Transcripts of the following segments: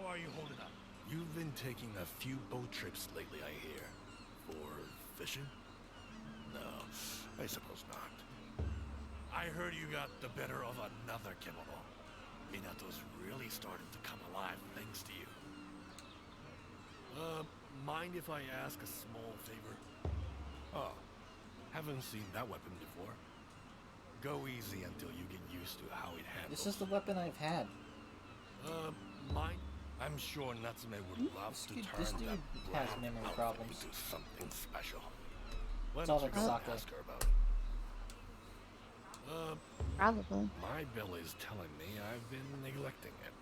How are you holding up? You've been taking a few boat trips lately, I hear. For fishing? No, I suppose not. I heard you got the better of another Kemono. Minato's really starting to come alive thanks to you. Mind if I ask a small favor? Oh, haven't seen that weapon before. Go easy until you get used to how it handles. This is the weapon I've had. Mind? I'm sure Natsume would love to This turn dude that has bland memory outfit problems. into something special. Why It's don't all you like go and sake. ask her about it? Probably. My belly's telling me I've been neglecting it.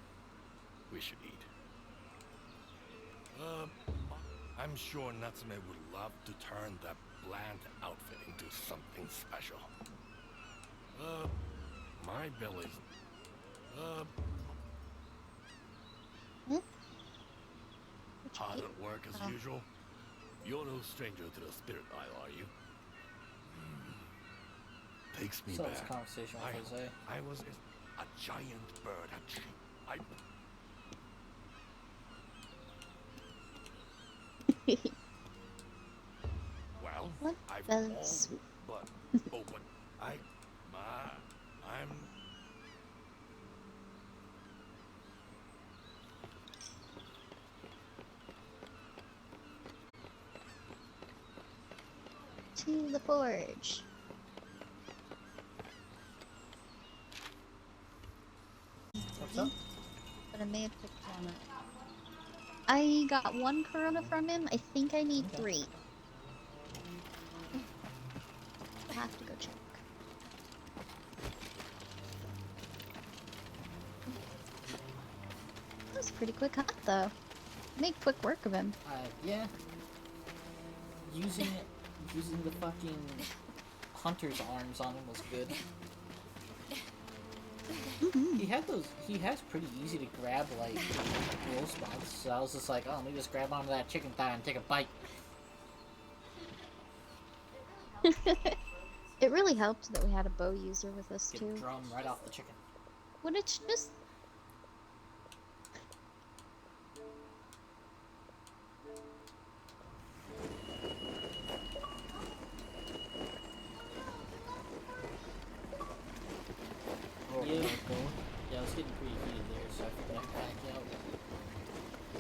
We should eat. I'm sure Natsume would love to turn that bland outfit into something special. My belly's... Hard at work as usual? You're no stranger to the Spirit Isle, are you? Takes me So this back. conversation with Jose. I was a giant bird. Well, What I've does... but I'm To the forge. What's up? But I may have picked one up. I got 1 Corona from him. I think I need 3. I have to go check. That was a pretty quick hunt, though. Made quick work of him. Yeah. Using the fucking hunter's arms on him was good. He has pretty easy to grab, like, roll spots, so I was just like, oh, let me just grab onto that chicken thigh and take a bite. It really helped that we had a bow user with us, Get too. a drum right off the chicken. Would it just... Yeah, I was getting pretty heated there, so I figured I'd back out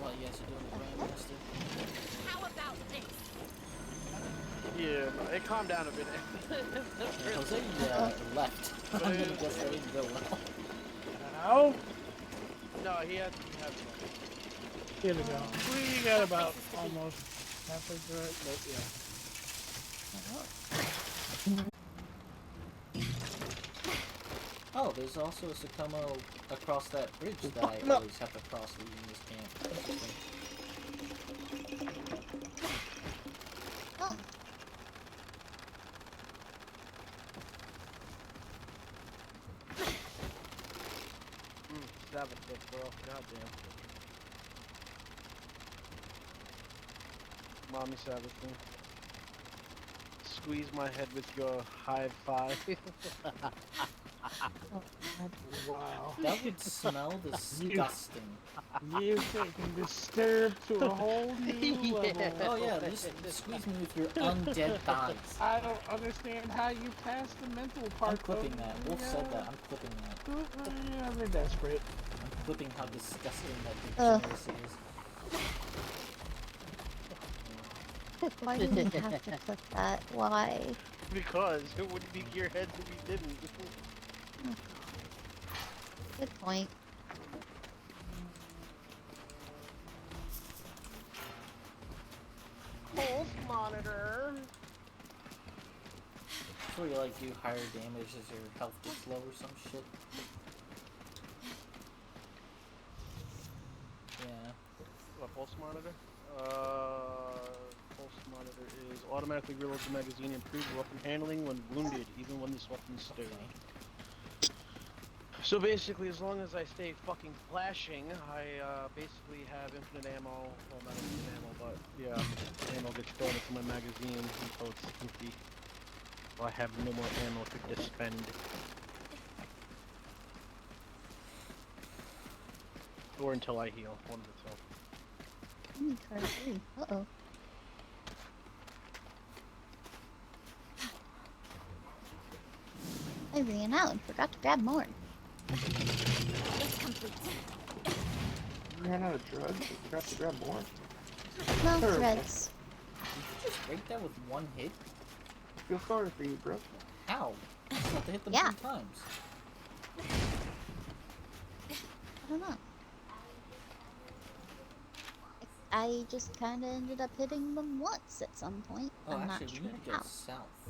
while you guys are doing the Grandmaster. How about this? Yeah, it calmed down a bit. Jose left. I'm gonna guess that didn't go well. Ow! No, he had Here we go. We got about almost halfway through it, but yeah. Oh, there's also a Sakomo across that bridge that I always have to cross leaving this camp. Interesting. Oh. Savage foot, bro. Goddamn. Mommy savage me. Squeeze my head with your high five. Wow. That would smell disgusting. You've taken Disturbed to a whole new level. Oh yeah, just squeeze me with your undead thighs. I don't understand how you passed the mental part. I'm clipping that. Wolf said that. I'm clipping that. Yeah, they're desperate. I'm clipping how disgusting that degeneracy is. Why did we have to clip that? Why? Because it would be your head if you didn't. Good point. Pulse monitor. That's where you like do higher damage as your health gets low or some shit. Yeah. What, pulse monitor? Pulse monitor is automatically reloads the magazine, improves weapon handling when wounded, even when this weapon's stirred. Okay. So basically, as long as I stay fucking flashing, I basically have infinite ammo. Well, not infinite ammo, but yeah, ammo gets thrown into my magazine until it's empty. So I have no more ammo to disspend. Or until I heal. One of the two. I need card 3. Uh-oh. I ran out and forgot to grab more. It's complete. You ran out of drugs and forgot to grab more. No Terrible. threads. Did you just break that with one hit? I feel sorry for you, bro. How? I still have to hit them Yeah. 3 times. I don't know. I just kind of ended up hitting them once at some point. Oh, I'm actually, not we sure need to go how. south.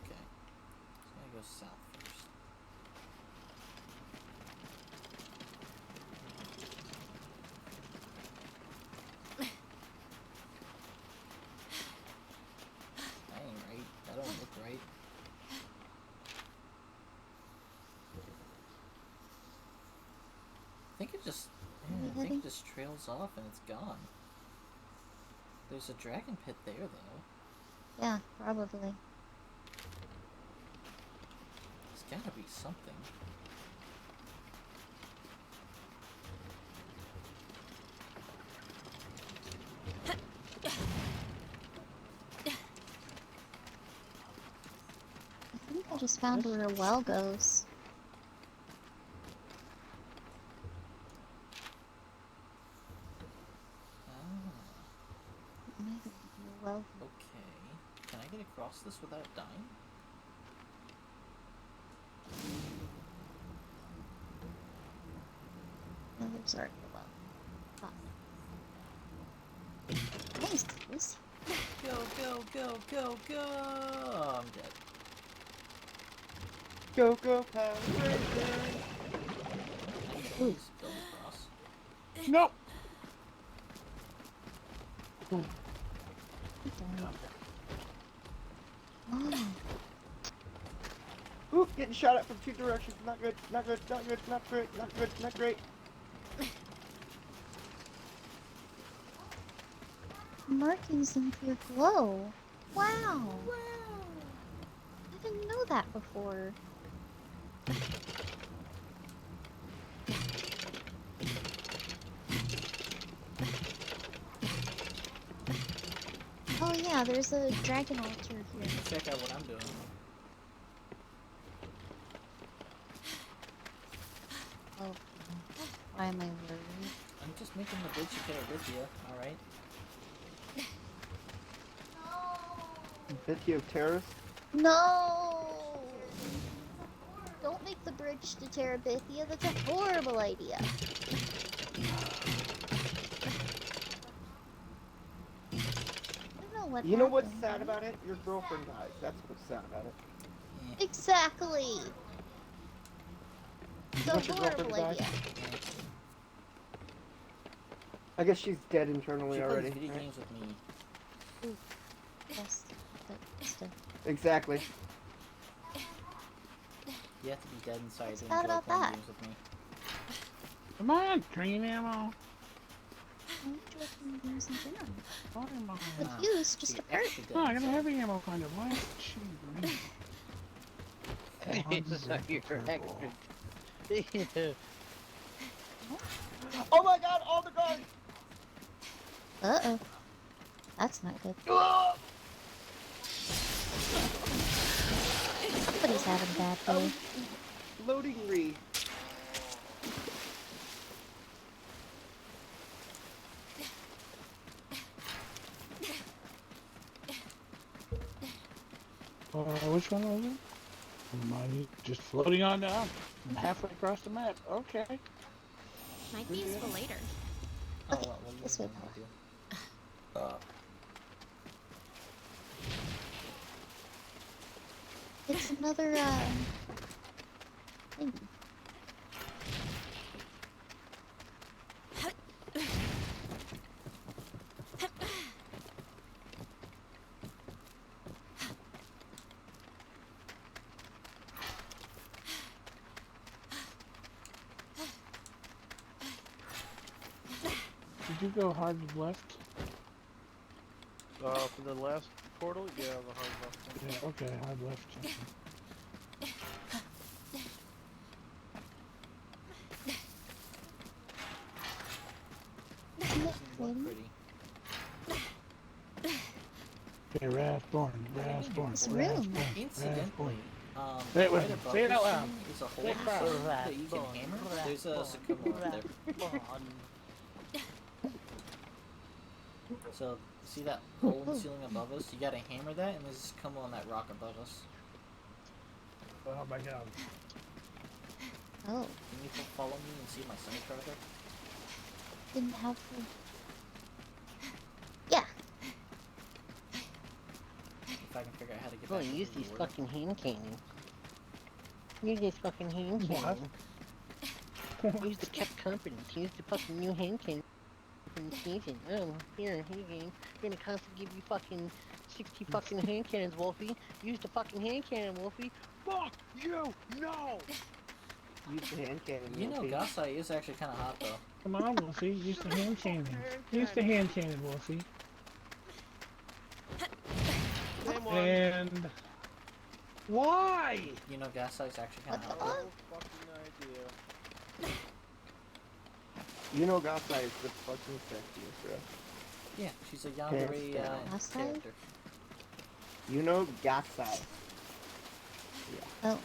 Okay. So I gotta go south first. That ain't right. That don't look right. I think it just... yeah, I think it just trails off and it's gone. There's a dragon pit there, though. Yeah, probably. There's gotta be something. I think I just found where a well goes. Ah, Maybe a well. okay. Can I get across this without dying? No, there's already a well. Ah. Nice, Lucy. Go, go, go, go, go! Oh, I'm dead. Go, go, Power Ranger! Please build across. Nope. Oh, Ooh, getting shot at from 2 directions. Not good, not good, not good, not great, not good, not great. markings improve glow. Wow. I didn't know that before. Oh yeah, there's a dragon altar here. Check out what I'm doing. Oh, why am I worried? I'm just making the bridge to Terabithia, alright? Vithio terrorist. No! Don't make the bridge to Terabithia. That's a horrible idea. I don't know what You know what's happened. sad about it? Your girlfriend dies. That's what's sad about it. Exactly. It's a want your girlfriend horrible to die? idea. I guess she's dead She internally plays already. video right? games with me. Yes, but still. Exactly. You have to be dead inside What's to bad enjoy about playing that? games with me. Come on, green ammo. I enjoy playing games in general. What am I? The Ah, fuse just see, a hurt. extra dead Oh, I got a inside. heavy ammo finder. Why is she green? So you're extra. Yeah. Oh my god, all the guards! Uh-oh. That's not good. Ah! Somebody's having a bad day. Loading re. Which one was it? Am I just floating on down? I'm halfway across the map. Okay. Might be useful later. Oh, Okay, well, what do you this way, want me to Paula. do? It's another, thing. Did you go hard left? For the last portal, yeah, the hard left one. Yeah, okay, hard left. Okay, Rathborn, Rathborn, This room. Rathborn, Incidentally, Say it with right me. above Say it this out loud. thing is a Say hole it proud. so that you can hammer. There's a sycamore up there. So, see that hole in the ceiling above us? You gotta hammer that, and there's a sycamore on that rock above us. Oh my god. Oh, Can you follow me and see my semi project? didn't have to. Yeah. If I can figure out how to get Boy, back use into these the order. fucking hand cannon. Use this fucking hand What? cannon. Use the kept confidence. Use the fucking new hand cannon from the season. Oh, here game. We're gonna constantly give you fucking 60 fucking hand cannons, Wolfie. Use the fucking hand cannon, Wolfie. Fuck you! No! Use the hand cannon. You know, Wolfie. Gasai is actually kind of hot, though. Come on, Wolfie. Use the hand cannon. Use the hand cannon, Wolfie. Same one. And why? You know, Gasai's actually kind What of the hot. fuck? Fucking idea. You know Gasai is the fucking sexiest, bro. Yeah, she's a yandere down. character. Gasai? You know Gasai. Oh,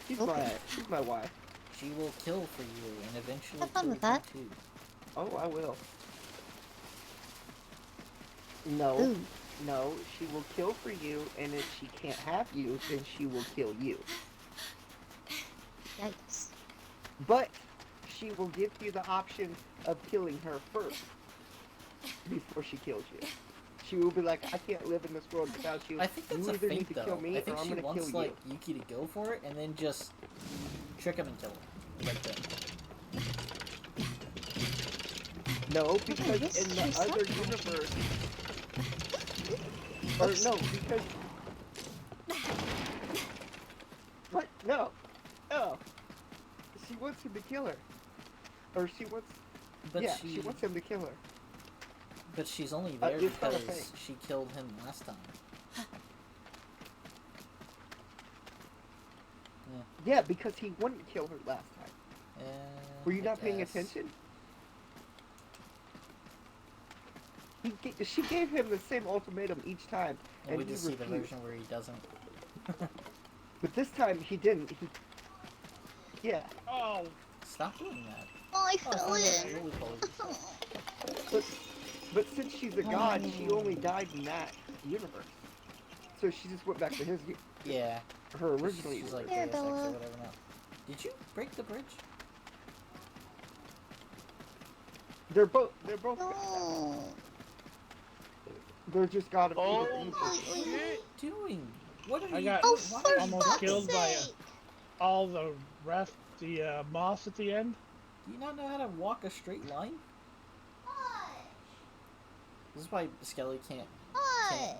She's Okay. she's my wife. She will kill for you and eventually Have fun kill with you that. too. Oh, I will. No, ooh. no, she will kill for you, and if she can't have you, then she will kill you. Yikes. But she will give you the option of killing her first before she kills you. She will be like, I can't live in this world without you. I think that's you a either need feint, to though. kill me I think or I'm she gonna wants kill like you. Yuki to go for it and then just trick him and kill him. Like that. No, because this in the is other so universe, or no, because what? No, no. She wants him to kill her, or she wants. But yeah, she she wants him to kill her. But she's only there it's not a because feint. she killed him last time. Yeah, because he wouldn't kill her last time. Were you I not paying guess. attention? She gave him the same ultimatum each time, And we he just see the refused. version where he doesn't. But this time he didn't. Yeah, Oh, Stop doing that. Oh, I Oh, fell it's not in. really cold. but since she's a god, she only died in that universe. So she just went back to Yeah. her original She's like universe. Here, Deus Ex or Bella. whatever now. Did you break the bridge? They're both No. they're just god of Oh, either universe. shit! Doing? What are I you got Oh, why for are you almost fuck's killed by a- sake! all the moss at the end. Do you not know how to walk a straight line? This is why Skelly can't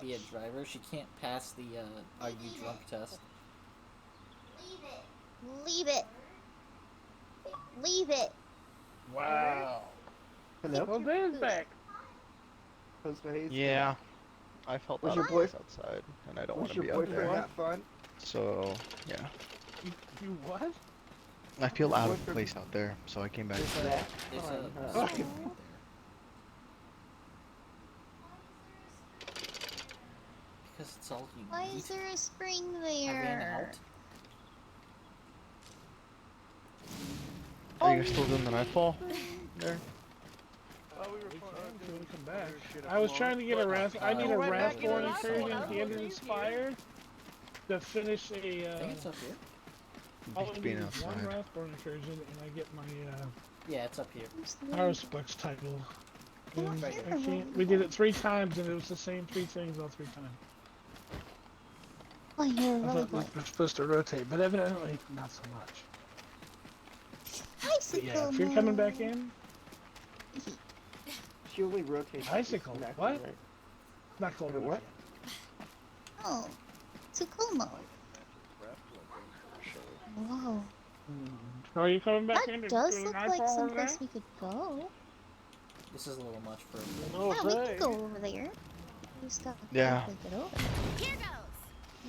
be a driver. She can't pass the are you drunk test. Leave it. Leave it. Wow. Hello? Well, there's back. Jose, Yeah, I felt Was out your of boy- place outside, and I don't Was want to your be out boyfriend there. not fun? So, yeah. You what? I feel out of Boyfriend- place out there, so I came back. Is that There's fun, a huh? skip right there. Because it's all you Why need. is there a spring I ran there? out. Are you guys still doing the nightfall? There? Oh, we were We fun- can doing come back. other shit at I was the trying to get a moment. I need a Go right back into Rathborn the incursion song. at the end of Inspired to finish I a think it's up here. all I Beats need being is one outside. Rathborn incursion and I get my Yeah, it's up here. Where's the- Harsplex title. I don't And hear I can't, we did it 3 times and it was the same 3 things all 3 times. Oh, you're I really thought we good. were supposed to rotate, but evidently not so much. But yeah, if you're coming back in, She only rotates. Bicycle, exactly what? right. not cold Wait, enough what? yet. Oh, Tsukumo. Whoa. Are you coming back in That to does do look an like eyeball someplace there? we could go. This is a little much for Oh, Yeah, we hey. could go over there. We just gotta Yeah. quickly get over. Here goes.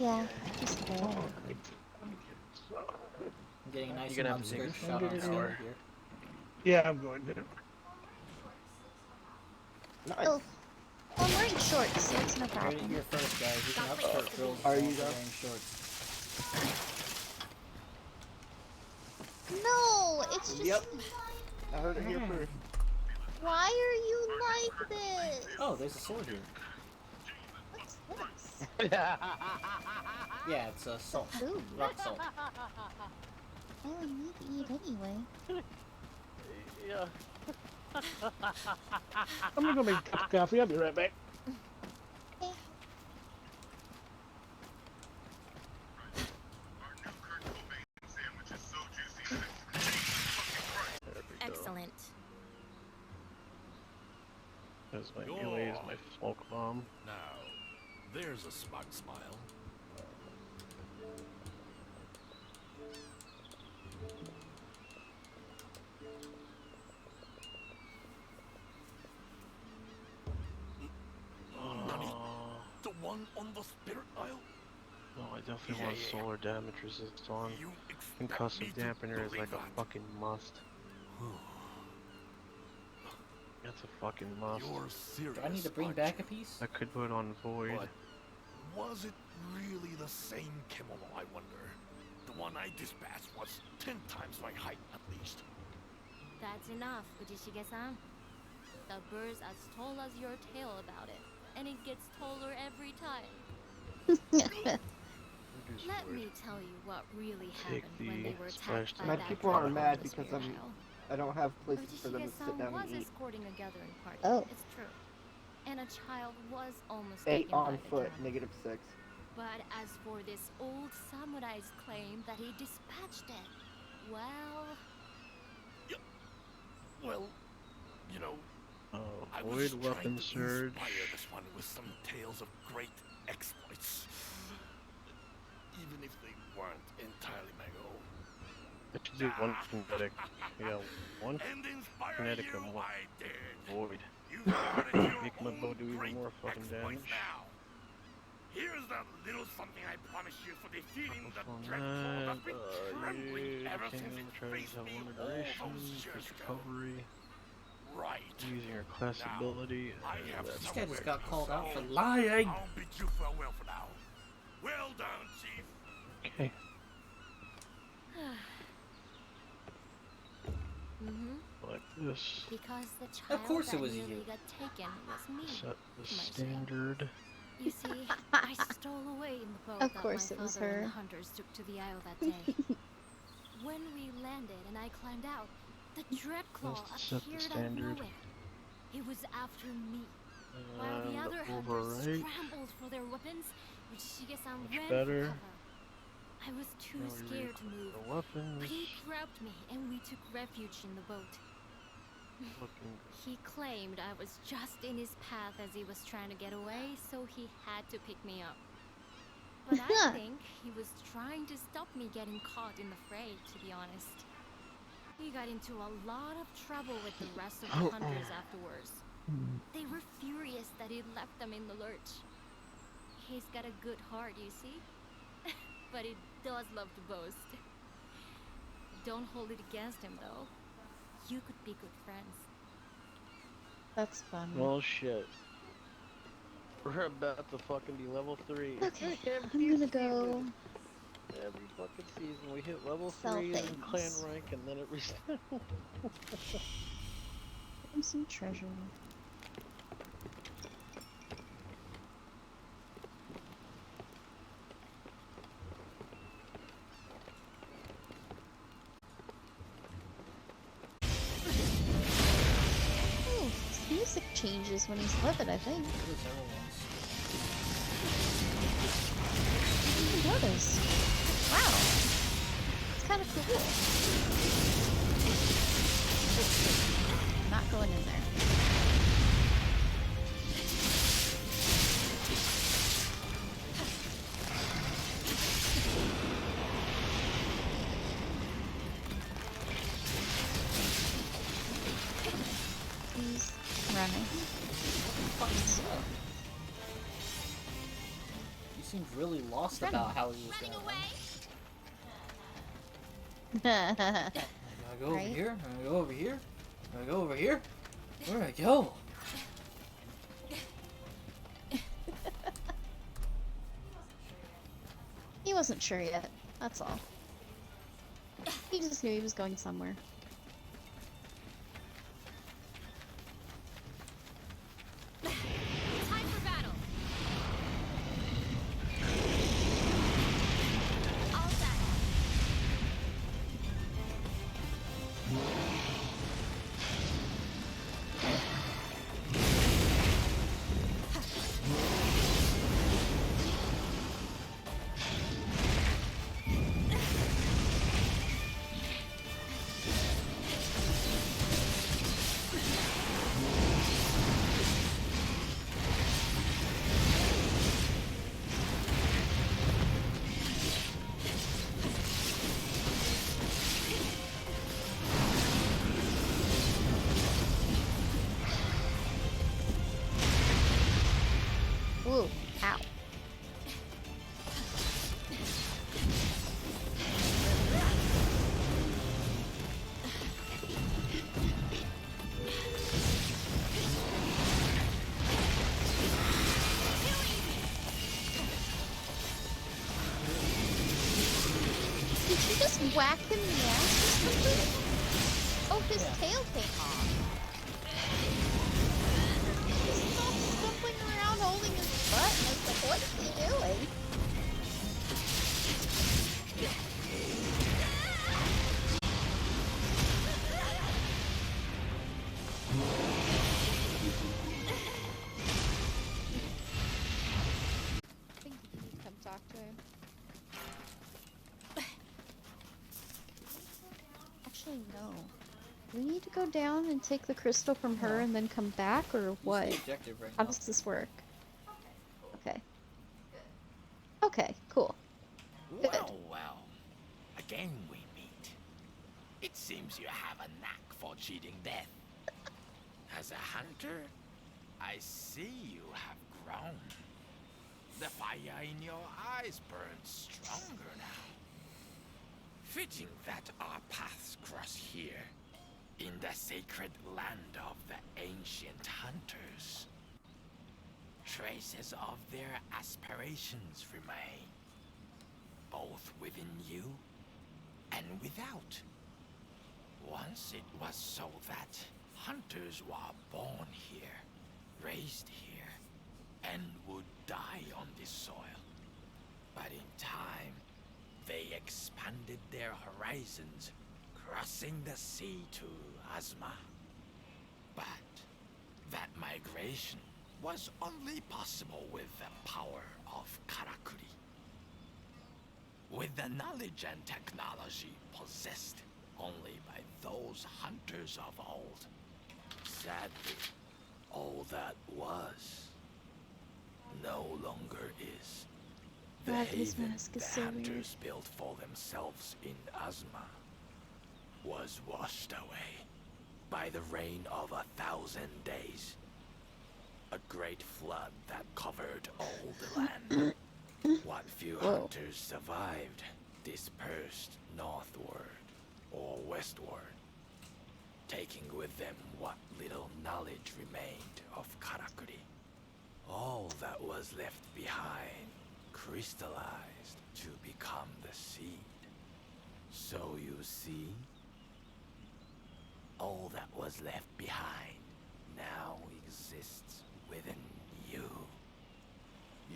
Yeah, just go. Oh, great. I'm getting a nice You're gonna have to skirt take shot on an Skelly hour. here. Yeah, I'm going to. Nice. Oh, onward. wearing shorts, so it's no You heard it problem. here first, guys. You can Stop upstart it. girls Are for you also though? wearing shorts. No, it's just. Yep. I heard it here first. Why are you like this? Oh, there's a sword here. What's this? Yeah, it's salt. Ooh. Rock salt. Well, I need to eat anyway. Yeah. I'm gonna go make a cup of coffee. I'll be right back. Okay. There we go. Excellent. There's my Ilays, my smoke bomb. Now, there's a smug smile. The one on the Spirit Isle? No, I definitely Yeah, want yeah. solar damage resist on. You expect me Concussive to dampener is believe like a that? fucking must. That's a fucking must. You're serious. Do I need to bring aren't back a you? piece? I could put on void. But was it really the same kimono, I wonder? The one I dispatched was 10 times my height, at least. That's enough, Ujishige-san. The bird's as tall as your tail about it, and it gets taller every time. Reduce Let void. me tell you what really Take happened when the they were splash attacked by My that people are dragon mad on the because Spirit I'm- Isle. I don't have places for them to sit Ujishige-san down was and eat. escorting a gathering party. Oh. It's true. And a child was almost 8 taken on by the foot, dragon. -6. But as for this old samurai's claim that he dispatched it, well, Well, you know, Oh, I void was weapon trying to surge. inspire this one with some tales of great exploits. Even if they weren't entirely my own. I should do one kinetic. Yeah, one And inspire kinetic you, and one I did. void. You started your Make my bow own do even great more fucking exploits damage. now. Here's that little something I promised you for defeating the On dreadful that, that's been trembling yeah, ever the since kingdom it tries faced to have me one all duration, those years quick ago. recovery, Right. using your class Now, ability. I have That's This guy somewhere just got to called out for go. lying. I'll bid you farewell for now. Well done, Chief. okay. Like this. because the child course it that was nearly you. got taken was me. Set the my shame. standard. You see, I stole away in the boat Of that course my it was father and her. the hunters took to the isle that day. When we landed and I climbed out, the Dreadclaw Let's set the appeared out of standard. nowhere. He was after me. While the And other hunters overwrite. scrambled for their weapons, Ujishige-san Much ran better. for cover. I was too Now we scared to move, the but weapons. he grabbed me and we took refuge in the boat. Looking He claimed I was just in his path as he was trying to get away, so he had to pick me up. But I think he was trying to stop me getting caught in the fray, to be honest. He got into a lot of trouble with the rest of the hunters afterwards. They were furious that he'd left them in the lurch. He's got a good heart, you see? But he does love to boast. Don't hold it against him, though. You could be good friends. That's fun. well, shit. We're about to fucking be level 3. Okay, Every I'm gonna go. season. Every fucking season we hit level Sell 3 and clan things. rank and then it resets. Find some treasure. Oh, his music changes when he's livid, I think. What is everyone's? I didn't notice. Wow. It's kind of cool. Not going in there. He's running. He seemed really lost about how he was Running gonna away? run. I'm gonna go over Right? here. I'm gonna go over here. I'm gonna go over here. Where do I go? wasn't sure yet. That's all. He just knew he was going somewhere. Time for battle. All set. Ooh, ow. Did you just whack him in the ass or something? Oh, his tail came off. He stopped stumbling around holding his butt. I was like, what is he doing? I think you need to come talk to him. Actually, no. Do we need to go down and take the crystal from her and then come back, or what? He's the objective right How now. does this work? Okay. Okay, cool. Good. Well, well. Again we meet. It seems you have a knack for cheating death. As a hunter, I see you have grown. The fire in your eyes burns stronger now. Fitting that our paths cross here, in the sacred land of the ancient hunters. Traces of their aspirations remain, both within you and without. Once it was so that hunters were born here, raised here, and would die on this soil. But in time, they expanded their horizons, crossing the sea to Azma. But that migration was only possible with the power of Karakuri. With the knowledge and technology possessed only by those hunters of old. Sadly, all that was no longer is. The God, his haven mask is the so weird. hunters built for themselves in Azma was washed away by the rain of 1,000 days. A great flood that covered all the land. What few hunters survived dispersed northward or westward, taking with them what little knowledge remained of Karakuri. All that was left behind crystallized to become the seed. So you see, all that was left behind now exists within you.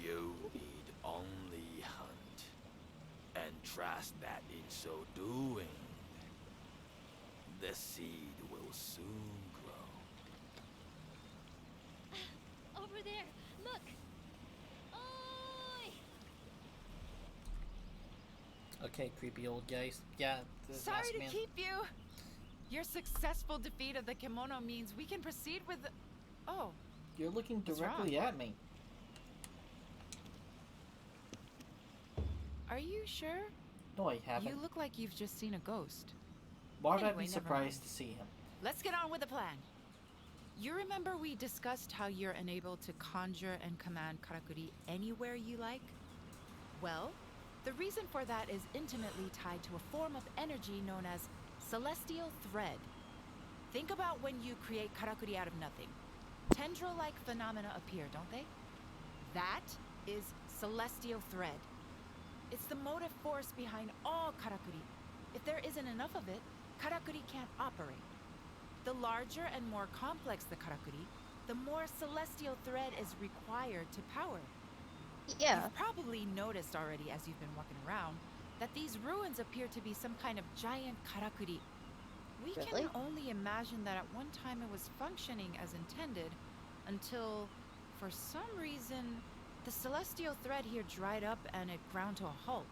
You need only hunt, and trust that in so doing, the seed will soon grow. Over there, look. Oi! Okay, creepy old guys. Yeah, this Sorry last to man. keep you. Your successful defeat of the kimono means we can proceed with the... Oh, You're looking What's directly wrong? at me. are you sure? No, I haven't. You look like you've just seen a ghost. Why would I Anyway, be never surprised mind. to see him? Let's get on with the plan. You remember we discussed how you're enabled to conjure and command Karakuri anywhere you like? Well, the reason for that is intimately tied to a form of energy known as celestial thread. Think about when you create Karakuri out of nothing. Tendril-like phenomena appear, don't they? That is celestial thread. It's the motive force behind all karakuri. If there isn't enough of it, karakuri can't operate. The larger and more complex the karakuri, the more celestial thread is required to power. Yeah. You've probably noticed already as you've been walking around that these ruins appear to be some kind of giant karakuri. We Really? can only imagine that at one time it was functioning as intended until, for some reason, the celestial thread here dried up and it ground to a halt.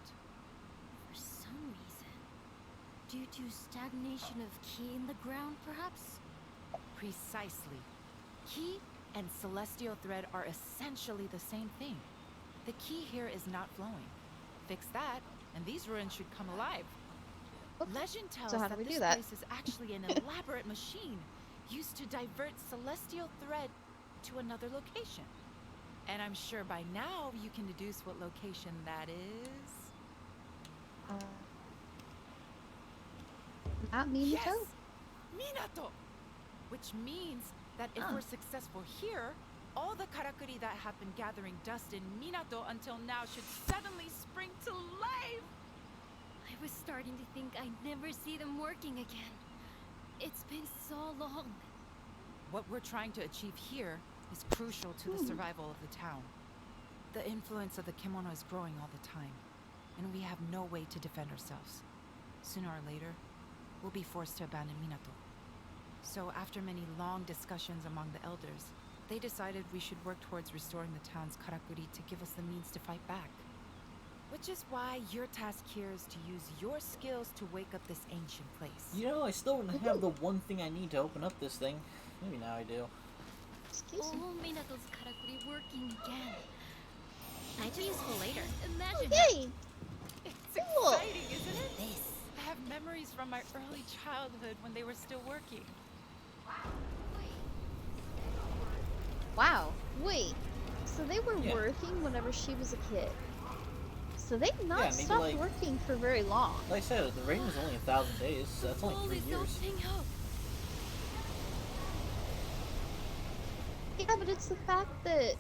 For some reason. Due to stagnation of ki in the ground, perhaps? Precisely. Ki and celestial thread are essentially the same thing. The ki here is not flowing. Fix that, and these ruins should come alive. Okay. Legend tells So how do that we this do that? place is actually an elaborate machine used to divert celestial thread to another location. And I'm sure by now you can deduce what location that is. Not Minato? Yes! Minato! Which means that if Ah. we're successful here, all the karakuri that have been gathering dust in Minato until now should suddenly spring to life! I was starting to think I'd never see them working again. It's been so long. What we're trying to achieve here is crucial to the survival of the town. The influence of the kimono is growing all the time, and we have no way to defend ourselves. Sooner or later, we'll be forced to abandon Minato. So after many long discussions among the elders, they decided we should work towards restoring the town's karakuri to give us the means to fight back. Which is why your task here is to use your skills to wake up this ancient place. You know, I still don't have the one thing I need to open up this thing. Maybe now I do. Excuse me. Oh, Minato's karakuri working again. Might be useful later. Imagine Yay! It's Cool. exciting, isn't it? this. I have memories from my early childhood when they were still working. Wow. Wait. So they were Yeah. working whenever she was a kid. So they've not Yeah, maybe stopped like- working for very long. Like I said, the rating was only 1,000 days, so that's only Holy 3 years. something up. Yeah, but it's the fact that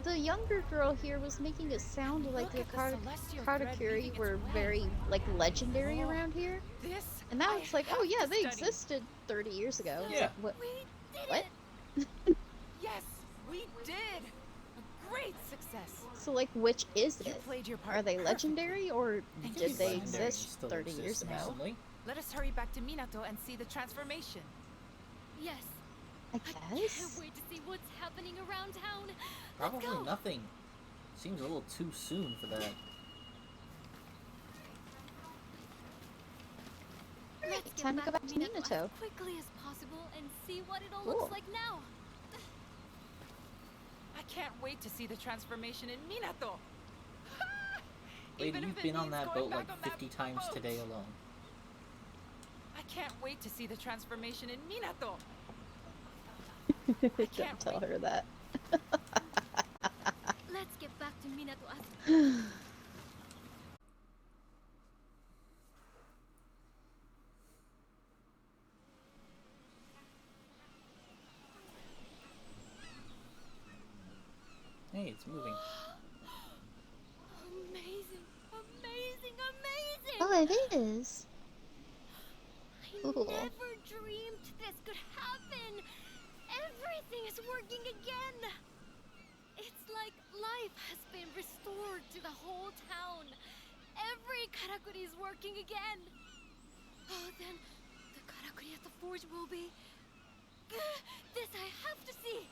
the younger girl here was making it sound like Look the at the celestial thread Karakuri weaving its were way. very, like, legendary Whoa. around here. This And now I it's like, oh have yeah, to they study. existed 30 years ago. It's Yeah. like, what? We did What? it. Yes, we did. A great success. So, like, which is You it? played your part. Are they perfectly. legendary, or Thank did you they so much. Legendary exist still 30 years exists ago? recently. Let us hurry back to Minato and see the transformation. Yes. I I guess? can't wait to see what's happening around town. Probably Let's go. nothing. Seems a little too soon for that. Let's get time to go back to Minato Minato. as quickly as possible and see what it all Cool. looks like now. I can't wait to see the transformation in Minato. Lady, Even if you've it been on means that going boat back like on that 50 times boat. today alone. I can't wait to see the transformation in Minato. Don't can't tell wait. her that. Let's get back to Minato as Hey, it's moving. amazing, amazing, amazing! Oh, it is. I Cool. never dreamed this could happen. Everything is working again. It's like life has been restored to the whole town. Every karakuri is working again. Oh, then the karakuri at the forge will be. This I have to see.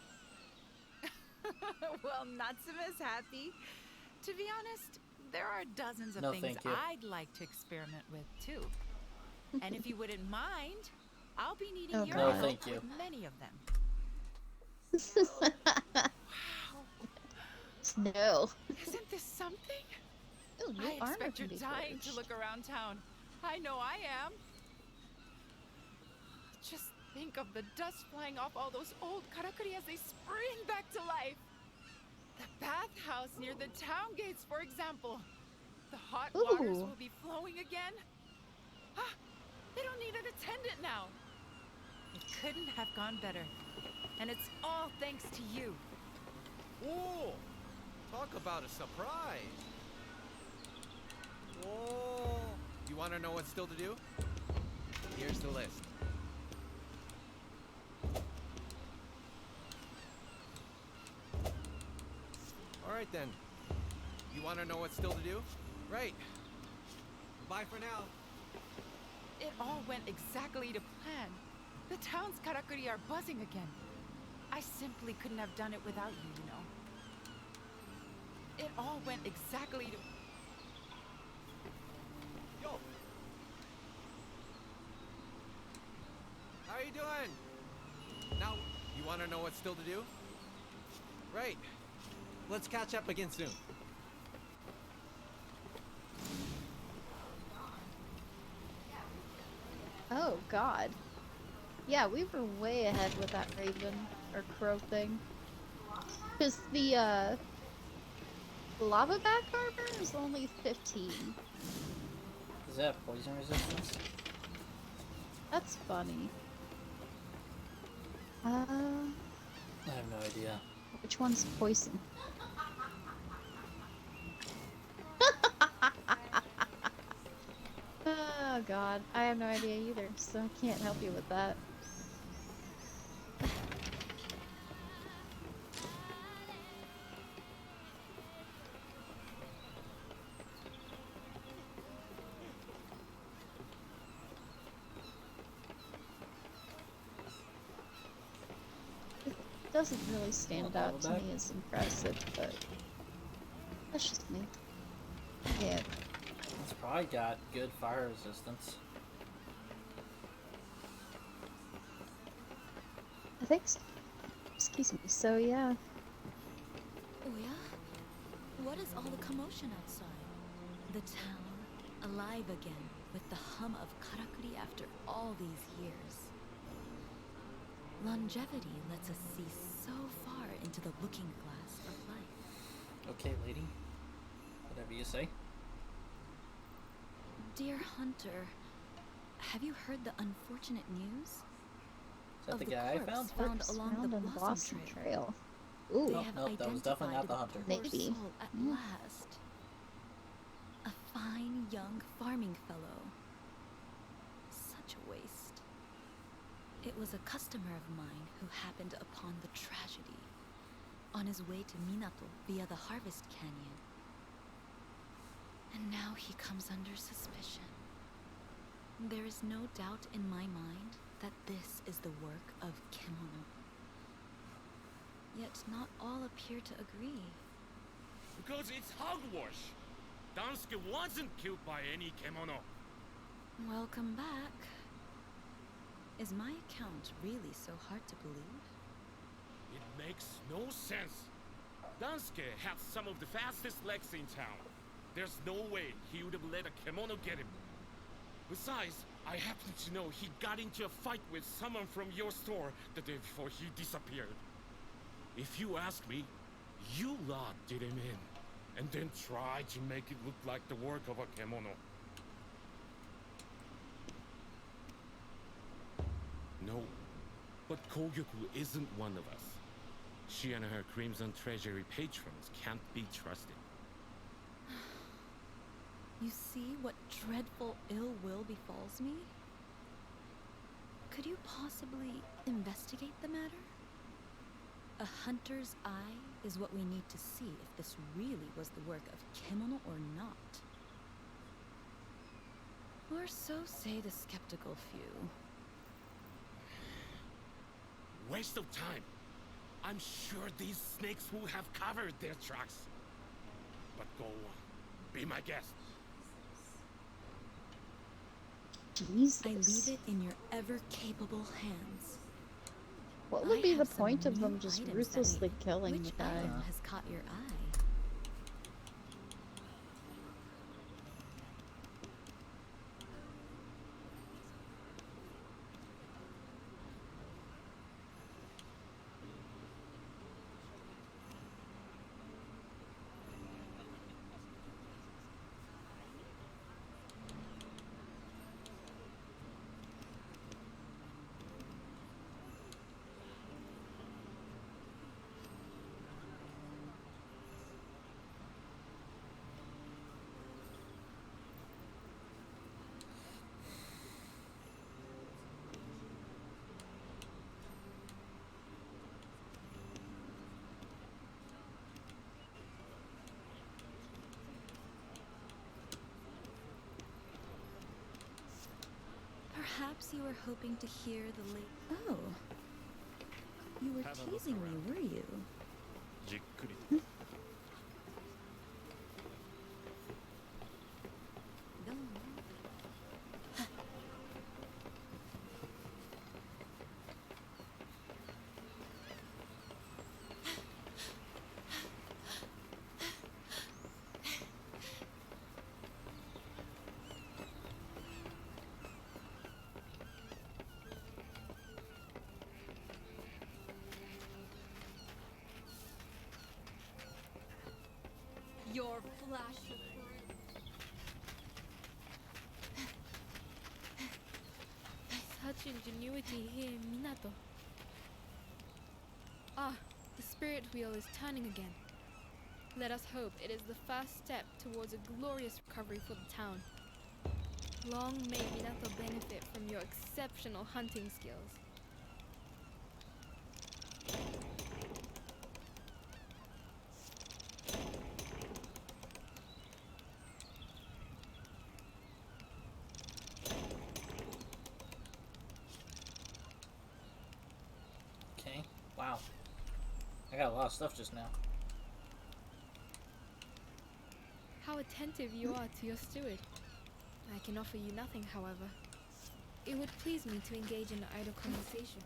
Well, Natsuma's happy. To be honest, there are dozens of No, things thank you. I'd like to experiment with too. And if you wouldn't mind, I'll be needing Oh, your No, help thank you. with many of them. Wow, No. isn't this something? Ooh, new I armor expect can you're be dying to forged. look around town. I know I am. Just think of the dust flying off all those old karakuri as they spring back to life. The bathhouse near the town gates, for example. The hot waters Ooh. will be flowing again. Ah, they don't need an attendant now. It couldn't have gone better. And it's all thanks to you. Ooh, talk about a surprise. Whoa! You want to know what's still to do? Here's the list. Alright then. You want to know what's still to do? Right. Bye for now. It all went exactly to plan. The town's karakuri are buzzing again. I simply couldn't have done it without you, you know. It all went exactly to... Yo! How are you doing? Now, you want to know what's still to do? Right. Let's catch up again soon. Oh god. Yeah, we were way ahead with that raven or crow thing. Because the lava back armor is only 15. Does that have poison resistance? That's funny. I have no idea. Which one's poison? Oh god, I have no idea either, so I can't help you with that. It doesn't really stand out to me as impressive, but that's just me. Yeah. It's probably got good fire resistance. I think so. Excuse me, so yeah. Oh yeah? What is all the commotion outside? The town, alive again, with the hum of karakuri after all these years. Longevity lets us see so far into the looking glass of life. Okay, lady. Whatever you say. Dear Hunter, have you heard the unfortunate news? Is that of the guy I found? found along Found the on Blossom Trail. They Ooh. have Nope, that was definitely not the hunter. identified the poor Maybe. soul at last. A fine young farming fellow. Such a waste. It was a customer of mine who happened upon the tragedy on his way to Minato via the Harvest Canyon. And now he comes under suspicion. There is no doubt in my mind that this is the work of Kemono. Yet not all appear to agree. Because it's hogwash. Dansuke wasn't killed by any kemono. Welcome back. Is my account really so hard to believe? It makes no sense. Dansuke had some of the fastest legs in town. There's no way he would have let a kemono get him. Besides, I happen to know he got into a fight with someone from your store the day before he disappeared. If you ask me, you lot did him in, and then tried to make it look like the work of a kemono. No, but Kogyoku isn't one of us. She and her Crimson Treasury patrons can't be trusted. You see what dreadful ill will befalls me? Could you possibly investigate the matter? A hunter's eye is what we need to see if this really was the work of Kemono or not. Or so say the skeptical few. Waste of time. I'm sure these snakes will have covered their tracks. But go on. Be my guest. Jesus. I leave it in your ever-capable hands. What would be the have some point of them new just items that ruthlessly we- killing Which the guy? item has caught your eye? Perhaps you were hoping to hear the late. Oh. You were Have a look teasing me, around. were you? じっくり。どうも。 Your flash of such ingenuity here in Minato. Ah, the spirit wheel is turning again. Let us hope it is the first step towards a glorious recovery for the town. Long may Minato benefit from your exceptional hunting skills. Okay. Wow. I got a lot of stuff just now. How attentive you are to your steward. I can offer you nothing, however. It would please me to engage in idle conversation.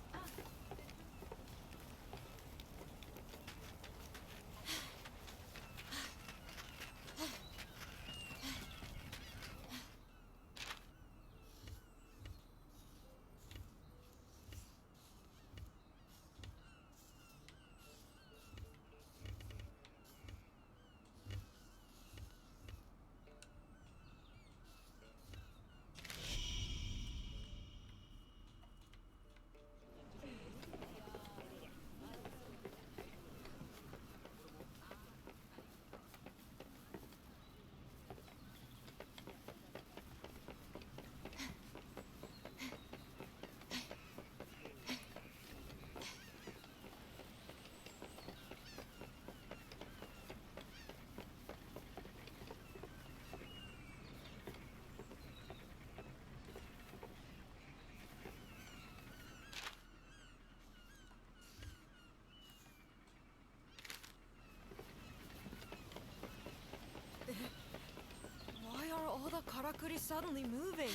Why are all the karakuri suddenly moving?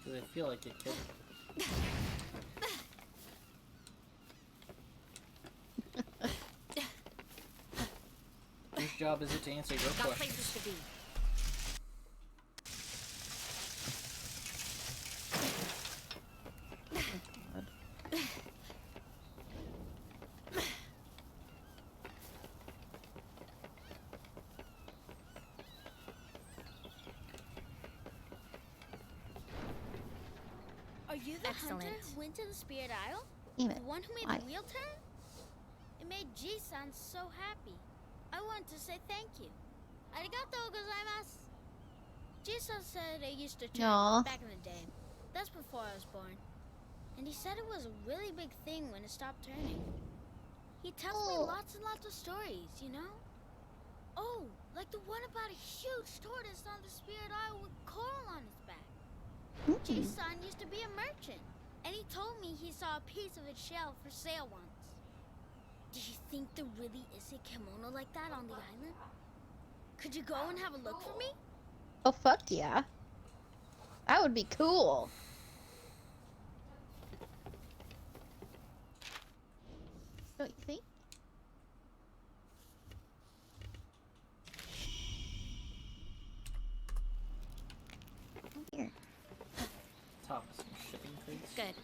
Do they feel like it could? Whose job is it to answer your Got questions? places to be. Are you the hunter Excellent. who went to the Spirit Isle? Damn The it. one who made Why? the wheel turn? It made G-san so happy. I wanted to say thank you. Arigatou gozaimasu. G-san said it used to turn Aw. back in the day. That's before I was born. And he said it was a really big thing when it stopped turning. He tells me Oh. lots and lots of stories, you know? Oh, like the one about a huge tortoise on the Spirit Isle with coral on its back. G-san used to be a merchant, and he told me he saw a piece of its shell for sale once. Do you think there really is a kimono like that on the island? Could you go and have a look for me? Oh, fuck yeah. That would be cool. Don't you think? Here. Top of some shipping crates. Good.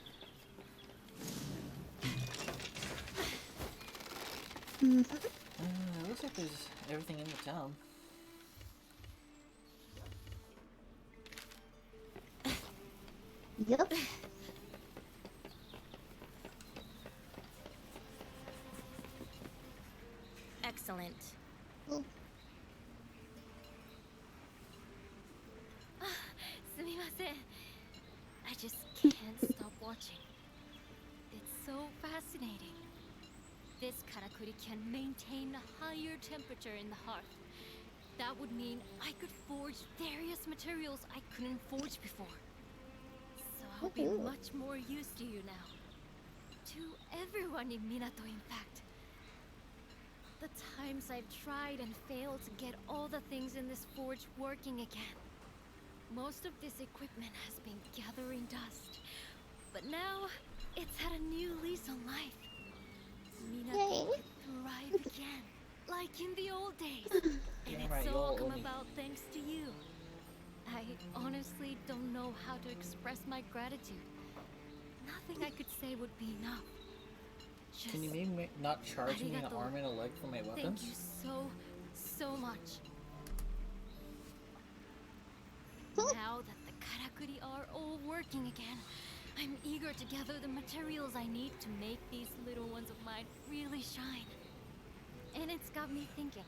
It looks like there's everything in the town. Yep. Excellent. Oh. Sumimasen. I just can't stop watching. It's so fascinating. This karakuri can maintain a higher temperature in the hearth. That would mean I could forge various materials I couldn't forge before. I'll be much more used to you now. To everyone in Minato, in fact. The times I've tried and failed to get all the things in this forge working again. Most of this equipment has been gathering dust. But now, it's had a new lease on life. Minato could thrive again, like in the old days. And it's all come about thanks to you. I honestly don't know how to express my gratitude. Nothing I could say would be enough. Can you maybe not charge me an arm and a leg for my weapons? Thank you so much. Now that the karakuri are all working again, I'm eager to gather the materials I need to make these little ones of mine really shine. And it's got me thinking.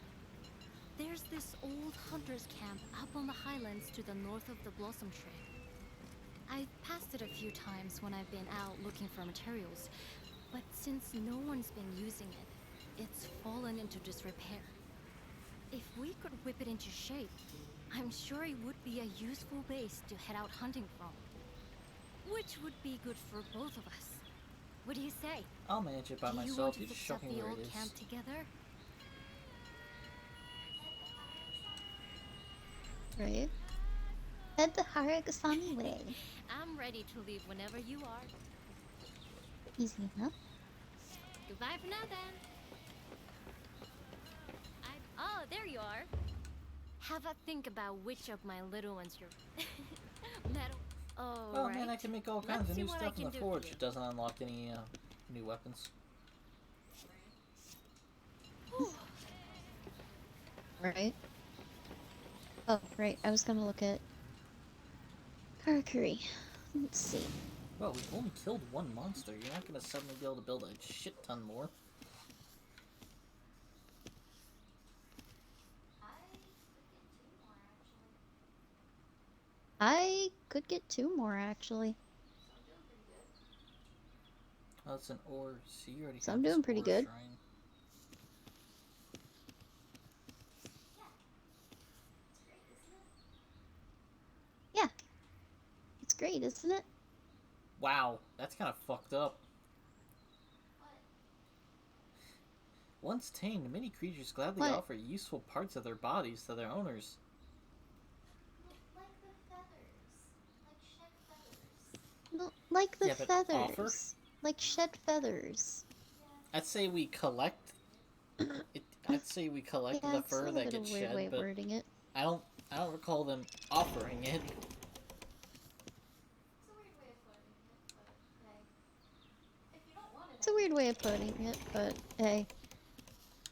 There's this old hunter's camp up on the highlands to the north of the Blossom Tree. I've passed it a few times when I've been out looking for materials, but since no one's been using it, it's fallen into disrepair. If we could whip it into shape, I'm sure it would be a useful base to head out hunting from. Which would be good for both of us. What do you say? I'll manage it by myself. You just show me where it is. Camp together? Right. Head the Haragasani way. I'm ready to leave whenever you are. Easy enough. Goodbye for now, then. Oh, there you are. Have a think about which of my little ones you're... Metal. Oh man, I can make all kinds of new stuff in the forge. It doesn't unlock any new weapons. Right. Oh, right. I was gonna look at Karakuri. Let's see. Well, we've only killed one monster. You're not gonna suddenly be able to build a shit ton more. I could get 2 more, actually. Oh, it's an ore. So you already So have I'm doing this pretty ore good. shrine. Yeah. It's great, isn't it? Wow, that's kind of fucked up. Once tamed, many creatures gladly offer useful parts of their bodies to their owners. No, like the Yeah, but feathers. offer? Like shed feathers. I'd say we collect. I'd say we collect Yeah, the it's fur a that little gets weird shed, way of but wording it. I don't recall them offering it. It's a weird way of putting it, but hey.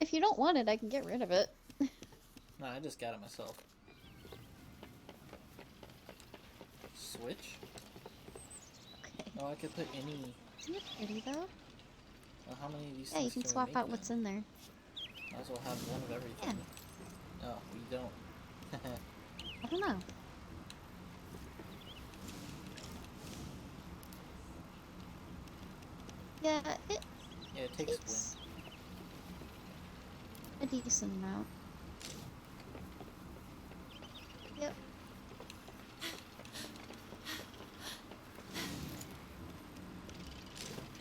If you don't want it, I can get rid of it. No, I just got it myself. Switch? Okay. Oh, I could put any... Isn't it pretty, though? Well, how many of these Yeah, you things can we swap make out then? what's in there. Might as well have one of everything. No, we don't. I don't know. Yeah, it takes a decent amount. Yep.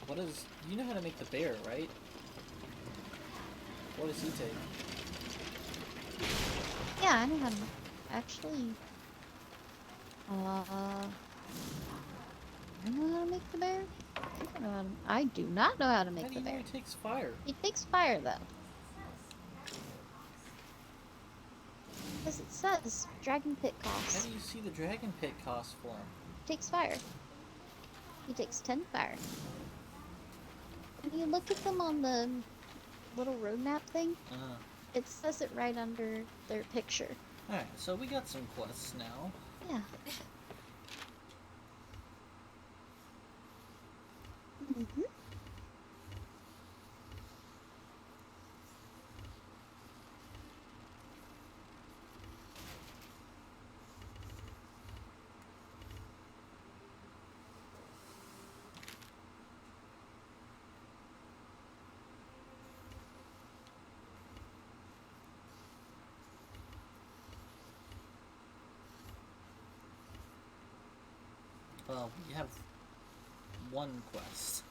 What is... You know how to make the bear, right? What does he take? Yeah, I know how to... Actually... I know how to make the bear? I do not know how to make the bear. He takes fire. He takes fire, though. Because it says dragon pit costs. How do you see the dragon pit cost for him? Takes fire. He takes 10 fire. When you look at them on the little road map thing, it says it right under their picture. Alright, so we got some quests now. Yeah. Mm-hmm. Well, we have one quest.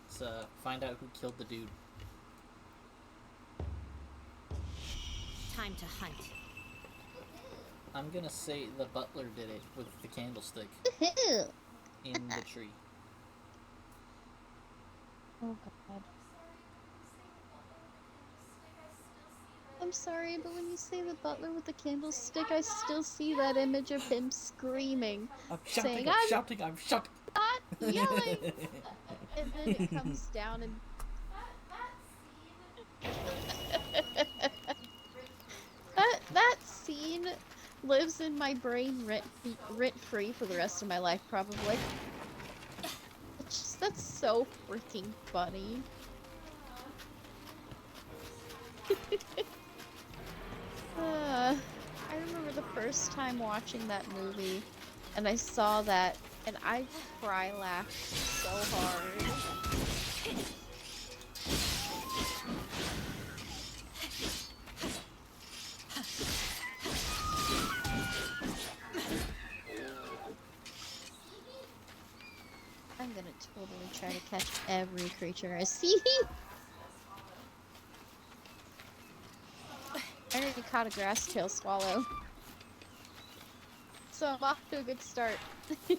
It's find out who killed the dude. Time to hunt. I'm gonna say the butler did it with the candlestick in the tree. Oh god. I'm sorry, but when you say the butler with the candlestick, I still see that image of him screaming, I'm shouting, saying, I'm shouting, I'm shouting. Not yelling! And then it comes down and... that scene lives in my brain rent-free for the rest of my life, probably. That's so freaking funny. I remember the first time watching that movie, and I saw that, and I cry laughed so hard. I'm gonna totally try to catch every creature I see. I already caught a grass tail swallow. So I'm off to a good start. Excuse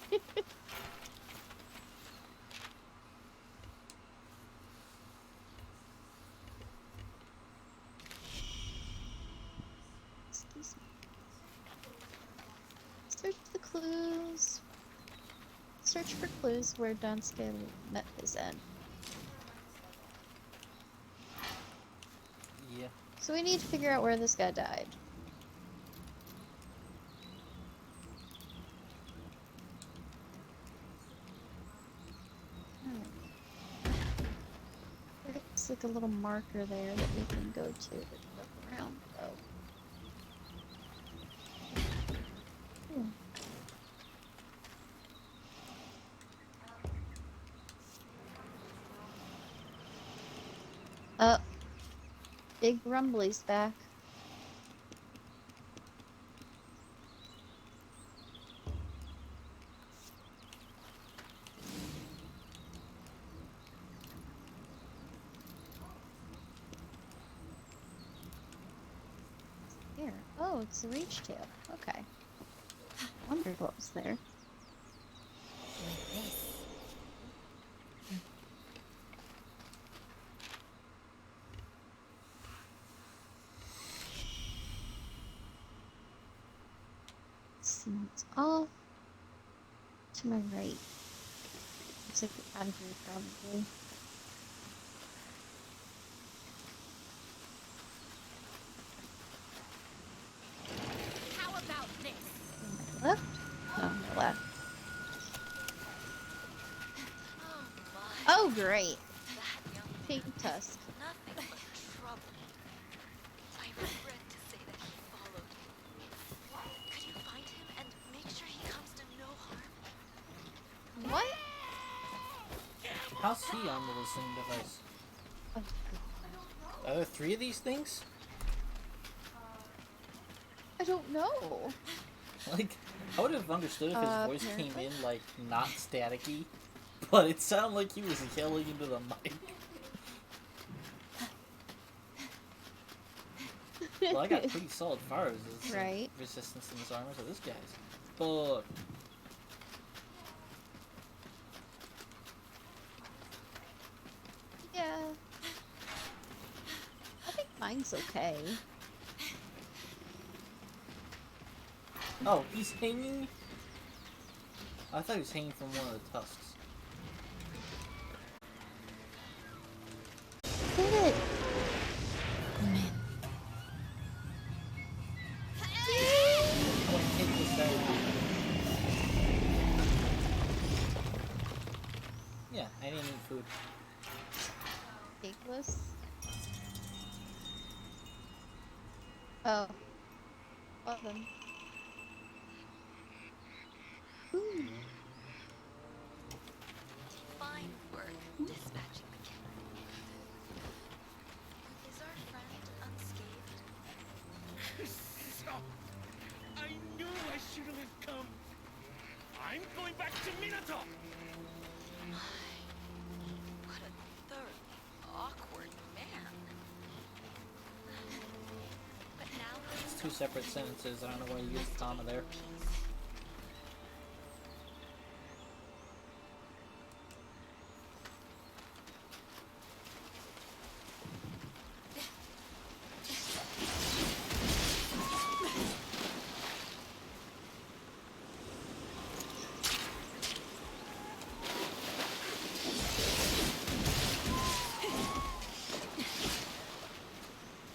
me. Search the clues. Search for clues where Dansuke met his end. Yeah. So we need to figure out where this guy died. There's like a little marker there that we can go to look around though. Big Rumbly's back. Here. Oh, it's a reach tail. Okay. Wondered what was there. Like this. It's off to my right. Looks like we're out of here probably. How about this? Left? No, my left. Oh, great. Pink tusk. Nothing but trouble. I regret to say that he followed me. Could you find him and make sure he comes to no harm? What? How's he on the listening device? Oh, Are there 3 of these things? I don't know. Like, I would have understood if his voice came Apparently. in, like, not staticky, but it sounded like he was yelling into the mic. Well, I got pretty solid fire resistance in his armor, so this guy's fucked. Yeah. I think mine's okay. Oh, he's hanging? I thought he was hanging from one of the tusks. Did it? Come in. I want to take this out. Yeah, I didn't eat food. Takeless? Oh. Well then. Ooh. Fine work dispatching the killer. Is our friend unscathed? So, I knew I shouldn't have come. I'm going back to Minato! What a thoroughly awkward man. But now It's two separate sentences. I don't know why you use the comma there.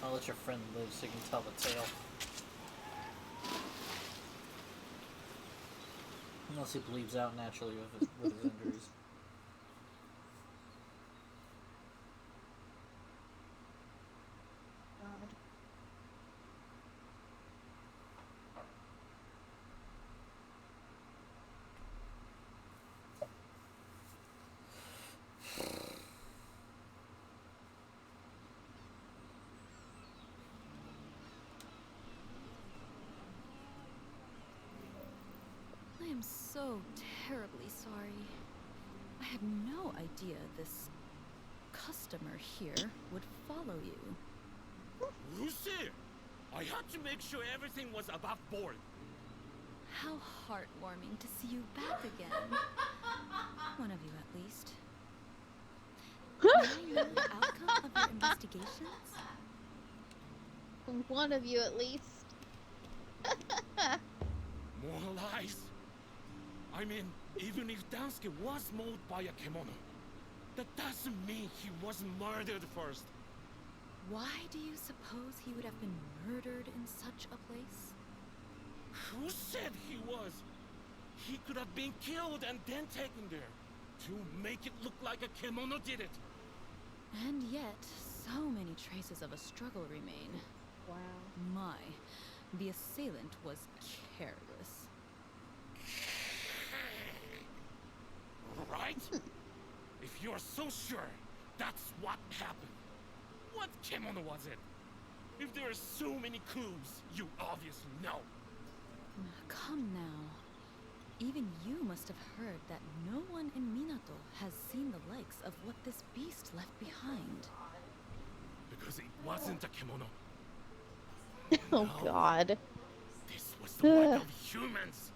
I'll let your friend live so you can tell the tale. Unless he bleeds out naturally with his injuries. I am so terribly sorry. I had no idea this customer here would follow you. Lucy! I had to make sure everything was above board. How heartwarming to see you back again. One of you at least. May I know the outcome of your investigations? One of you at least. More lies? I mean, even if Dansuke was mauled by a kemono, that doesn't mean he wasn't murdered first. Why do you suppose he would have been murdered in such a place? Who said he was? He could have been killed and then taken there to make it look like a kemono did it. And yet, so many traces of a struggle remain. Wow. My, the assailant was careless. Right? If you're so sure that's what happened, what kemono was it? If there are so many clues, you obviously know. Come now. Even you must have heard that no one in Minato has seen the likes of what this beast left behind. Because it wasn't a kemono. Oh No. God. This was the work of humans.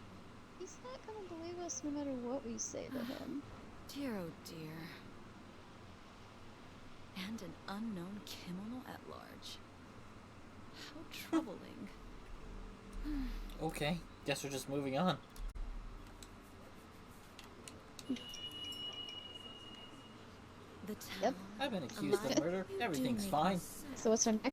He's not gonna believe us no matter what we say to him. Dear oh dear. And an unknown kimono at large. How troubling. Okay, guess we're just moving on. The town. Yep. I've been accused of murder. Everything's fine. So what's our next?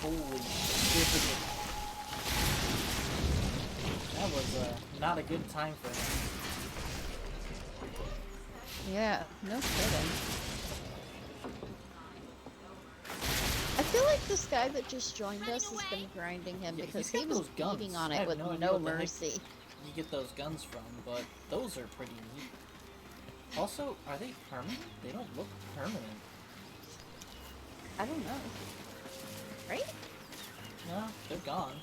Holy shit. That was not a good time for him. Yeah, no kidding. I feel like this guy that just joined us has been grinding him Yeah, because he's he got was those guns. beating on I it have with no idea no what the heck mercy. You get those guns from, but those are pretty neat. Also, are they permanent? They don't look permanent. I don't know. Right? No, they're gone.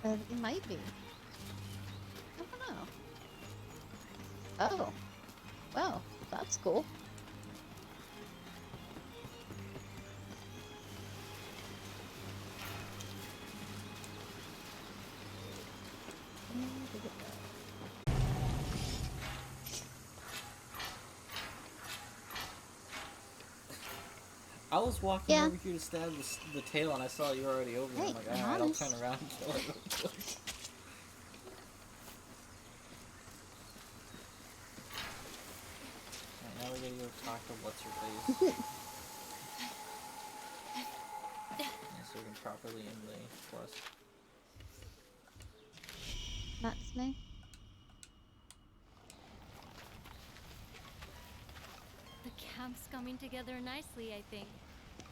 It might be. I don't know. Oh. Well, that's cool. I was walking Yeah. over here to stab the tail, and I saw you were already over there. Hey, I'm like, I'm alright, I'll honest. turn around and kill it real quick. Alright, now we gotta go talk to what's her face. So we can properly end the quest. That's me. The camp's coming together nicely, I think.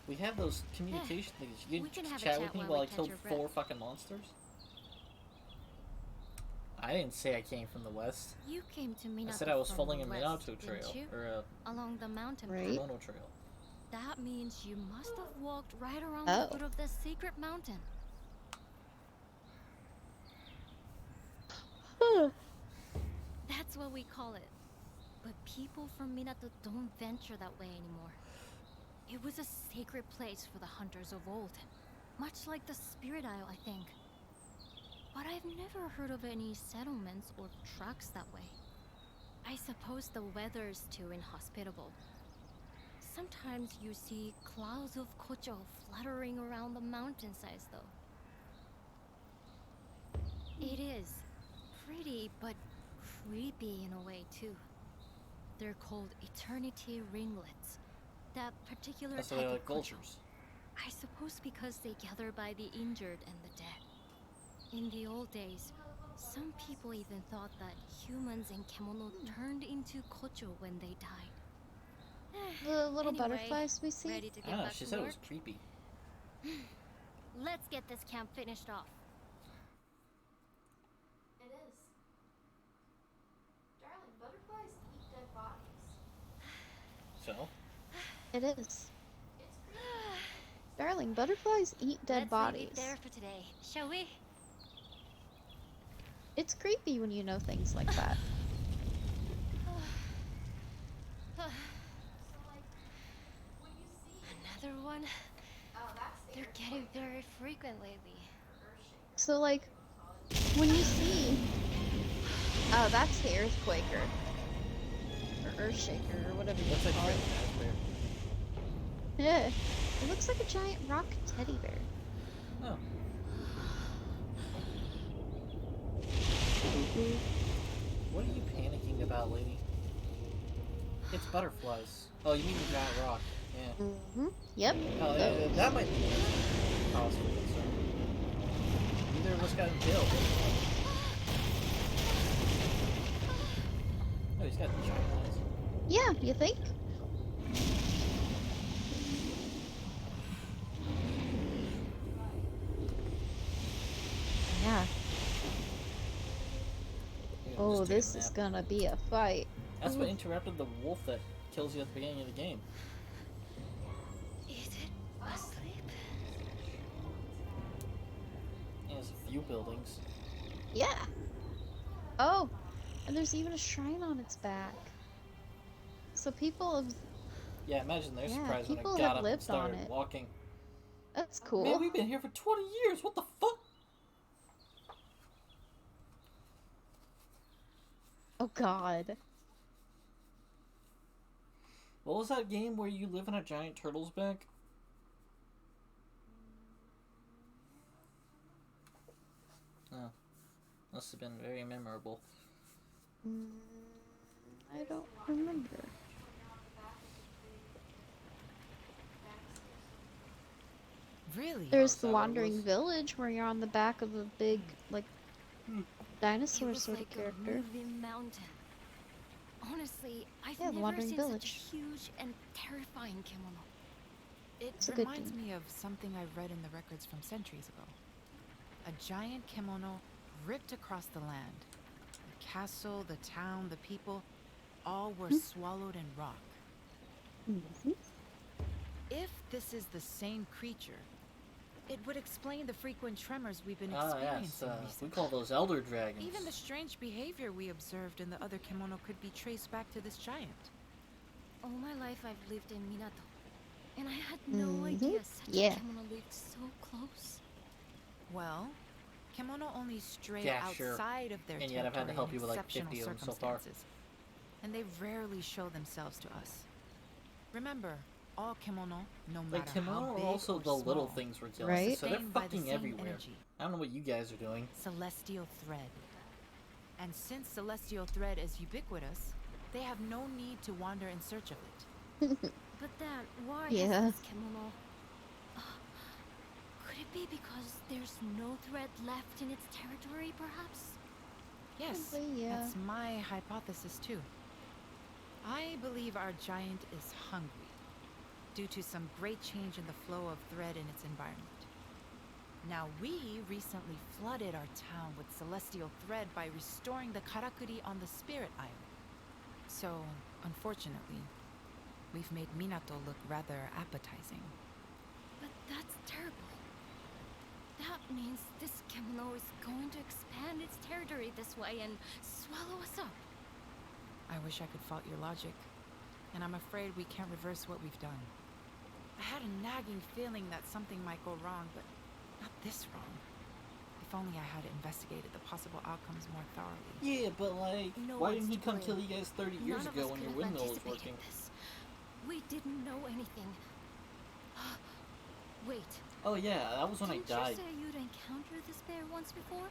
We have those communication things. You We can can have a chat chat with me while while we I catch killed our breath. 4 fucking monsters? I didn't say I came from the west. You came to Minato I said I was from following a the Minato west, trail. didn't you? Or Along the mountain a path. Kimono trail. That means you must have walked right around Oh. the foot of the secret mountain. That's what we call it. But people from Minato don't venture that way anymore. It was a sacred place for the hunters of old, much like the Spirit Isle, I think. But I've never heard of any settlements or trucks that way. I suppose the weather's too inhospitable. Sometimes you see clouds of kocho fluttering around the mountainsides, though. It is pretty, but creepy in a way, too. They're called Eternity Ringlets. That particular That's type why I of like kocho. vultures. I suppose because they gather by the injured and the dead. In the old days, some people even thought that humans in Kemono turned into kocho when they died. The little Anyway, butterflies we see. ready to get Ah, back she to said it work? was creepy. Let's get this camp finished off. It is. Darling, butterflies eat dead bodies. So? It is. Darling, butterflies eat dead Let's bodies. leave it there for today, shall we? It's creepy when you know things like that. Another one? They're getting very frequent lately. So, like, when you see... Oh, that's the Earthquaker. Or Earthshaker, or whatever you Looks like call it. Freddy Fazbear. Yeah. It looks like a giant rock teddy bear. Oh. What are you panicking about, lady? It's butterflies. Oh, you mean the giant rock. Yeah. Mm-hmm. Yep. Oh, yeah, that might be cause for concern. Neither of us got killed. Oh, he's got giant eyes. Yeah, you think? Yeah. Yeah, Oh, just take a this is nap. gonna be a fight. That's Ooh. what interrupted the wolf that kills you at the beginning of the game. Is it asleep? It has a few buildings. Yeah. Oh, and there's even a shrine on its back. So people have... Yeah, imagine they're Yeah, surprised when I people got have up and lived on started it. walking. That's cool. Man, we've been here for 20 years. What the fuck? Oh god. What was that game where you live in a giant turtle's back? Oh. Must have been very memorable. I don't remember. Really? There's the Wandering Village where you're on the back of a big, like, dinosaur It was sort like of character. a moving mountain. Honestly, I've Yeah, the never Wandering seen Village. such a huge and terrifying kimono. It It's a good reminds game. me of something I read in the records from centuries ago. A giant kimono ripped across the land. The castle, the town, the people, all were swallowed in rock. If this is the same creature, it would explain the frequent tremors we've been Ah, experiencing yes. We recently. call those elder dragons. Even the strange behavior we observed in the other kimono could be traced back to this giant. All my life I've lived in Minato. And I had no Mhm. idea such Yeah. a kimono lived so close. Well, Kemono only stray Yeah, sure. outside of their And yet I've had to territory help in you with like exceptional 50 of them so far. circumstances, and they rarely show themselves to us. Remember, all kemono, no matter Like, how Kemono big are also or the little small, things we're killing, Right? so they're sustained by the fucking same everywhere. energy. I don't know what you guys are doing. Celestial thread. And since celestial thread is ubiquitous, they have no need to wander in search of it. But Dad, why Yeah. has this kemono? Could it be because there's no thread left in its territory, perhaps? Yes, Probably, yeah. that's my hypothesis too. I believe our giant is hungry due to some great change in the flow of thread in its environment. Now, we recently flooded our town with celestial thread by restoring the karakuri on the Spirit Isle. So, unfortunately, we've made Minato look rather appetizing. But that's terrible. That means this kemono is going to expand its territory this way and swallow us up. I wish I could fault your logic, and I'm afraid we can't reverse what we've done. I had a nagging feeling that something might go wrong, but not this wrong. If only I had investigated the possible outcomes more thoroughly. Yeah, but like, No why one's didn't he to come blame. kill you guys 30 years None of ago us when could your have windmill was anticipated working? this. We didn't know anything. Wait. Oh yeah, that was when I Didn't died. you say you'd encountered this bear once before?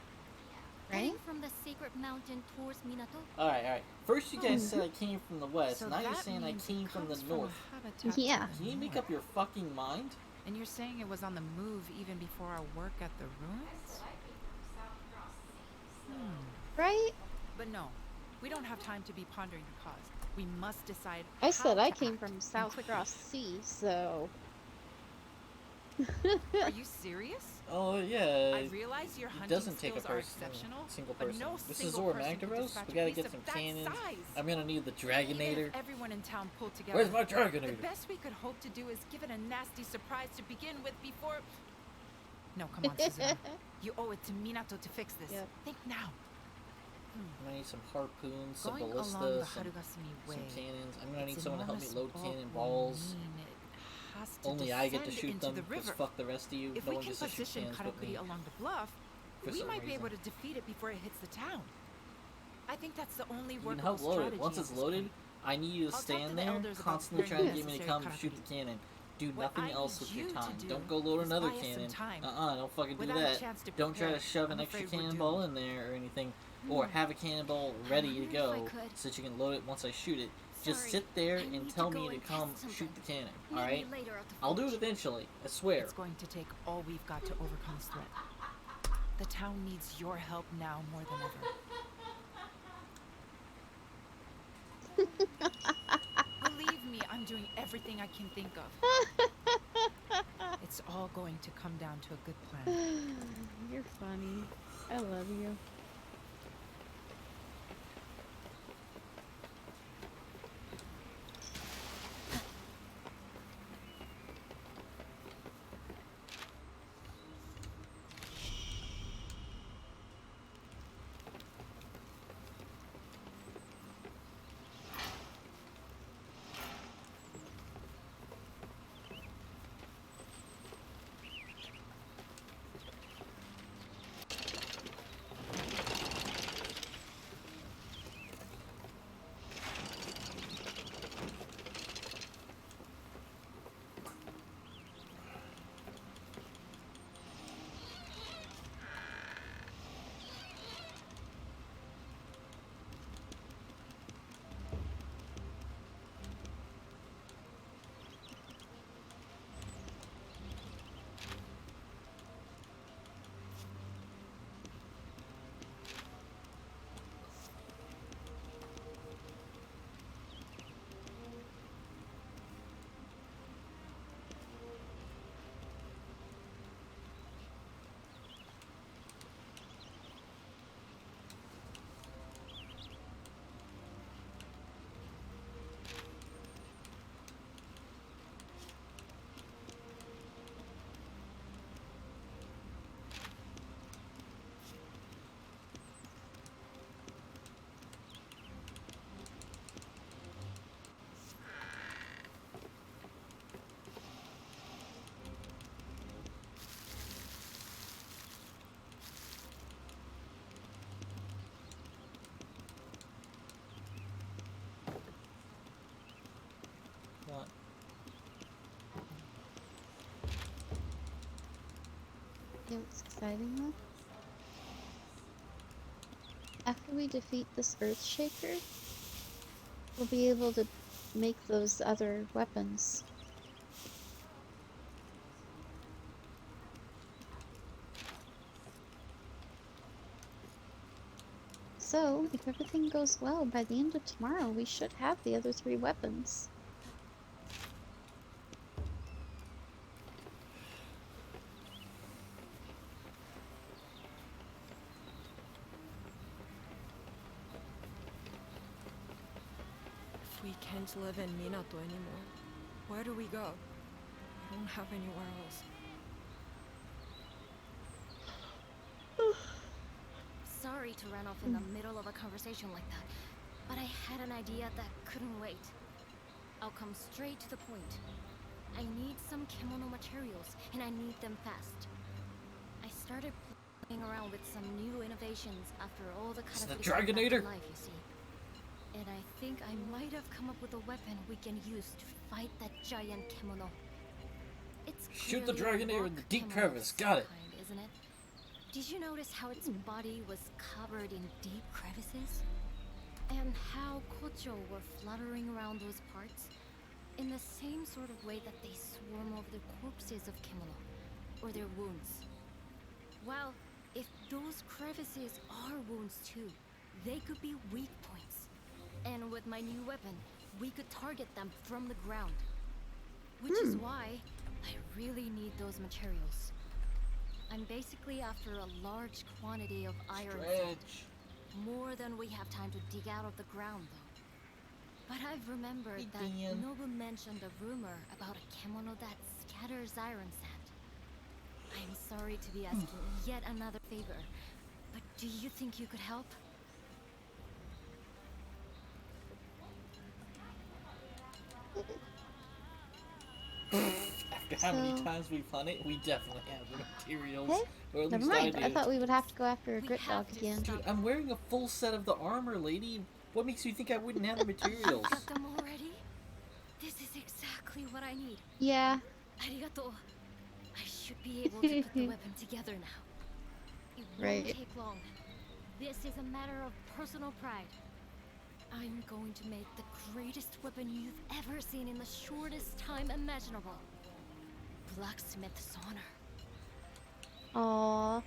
Right? Heading from the sacred mountain towards Minato? Alright. First you guys said I came from the west, So now you're that saying I means came it from the comes a north. habitat Yeah. to the Can you make north. up your fucking mind? And you're saying it was on the move even before our work at the ruins? Right? But no, we don't have time to be pondering the cause. We must decide. I said how I to came act, from and South quickly. Cross Sea, so. Are you serious? Oh yeah. I realize your It hunting doesn't take a skills are person, exceptional, single but person. no This is single Zora person could Magdaros. dispatch We a gotta beast get of some that cannons. size. I'm gonna need the Even Dragonator. if everyone in town pulled together. Where's my The Dragonator? best we could hope to do is give it a nasty surprise to begin with before. No, come on, Suzuna. You owe it to Minato to fix this. Yep. Think now. I'm gonna need some harpoons, some Going along the ballistas, some Harugasumi way. cannons. I'm gonna need its someone to help me enormous load bulk cannonballs. will mean it has to Only I get to descend shoot into them, the because river. fuck the rest of you. If No we one can gets to shoot position cannons but me. Karakuri along the bluff, For we some might be able reason. to defeat it before it hits the town. I think that's the only You can workable help load strategy it. Once at it's this loaded, point. I need you to I'll talk to stand the there, elders about constantly preparing trying to get me to necessary come shoot the cannon. Do What nothing I else need with your you to time. do Don't go load is another buy us some cannon. time. Don't fucking do Without a that. chance to Don't try to prepare, shove an I'm extra afraid we're cannonball doomed. in there or anything. Or have a cannonball ready to wonder if I go could. so that you can load it once I shoot it. Just Sorry, sit there I and need to tell go me to and come test shoot the cannon. Maybe Alright? later at the I'll do it forge. eventually. I swear. It's going to take all we've got to overcome this threat. The town needs your help now more than ever. Believe me, I'm doing everything I can think of. It's all going to come down to a good plan. You're funny. I love you. Okay, what's exciting though? After we defeat this Earthshaker, we'll be able to make those other weapons. So, if everything goes well, by the end of tomorrow, we should have the other 3 weapons. If we can't live in Minato anymore, where do we go? I don't have anywhere else. Sorry to run off in the middle of a conversation like that, but I had an idea that couldn't wait. I'll come straight to the point. I need some kimono materials, and I need them fast. I started playing around with some new innovations after all the It's the Karakuri Dragonator. life, you see. And I think I might have come up with a weapon we can use to fight that giant kimono. It's Shoot the clearly a Dragonator in the rock deep kimono crevice. of Got it. some kind, isn't it? Did you notice how its body was covered in deep crevices? And how Kocho were fluttering around those parts in the same sort of way that they swarm over the corpses of kimono, or their wounds. Well, if those crevices are wounds too, they could be weak points. And with my new weapon, we could target them from the ground. Which is why I really need those materials. I'm basically after a large quantity of iron sand. More than we have time to dig out of the ground, though. But I've remembered that Nobu mentioned a rumor about a kimono that scatters iron sand. I'm sorry to be asking yet another favor, but do you think you could help? After how many times we've done it, we definitely have the materials. Hey, Or at never least mind. I I do. thought we would have to go after a Grit Dog again. Dude, I'm wearing a full set of the armor, lady. What makes you think I wouldn't have the materials? Got them already? This is exactly what I need. Yeah. Arigato. I should be able to put the weapon together now. It won't Right. take long. This is a matter of personal pride. I'm going to make the greatest weapon you've ever seen in the shortest time imaginable. Blacksmith's honor. Aww.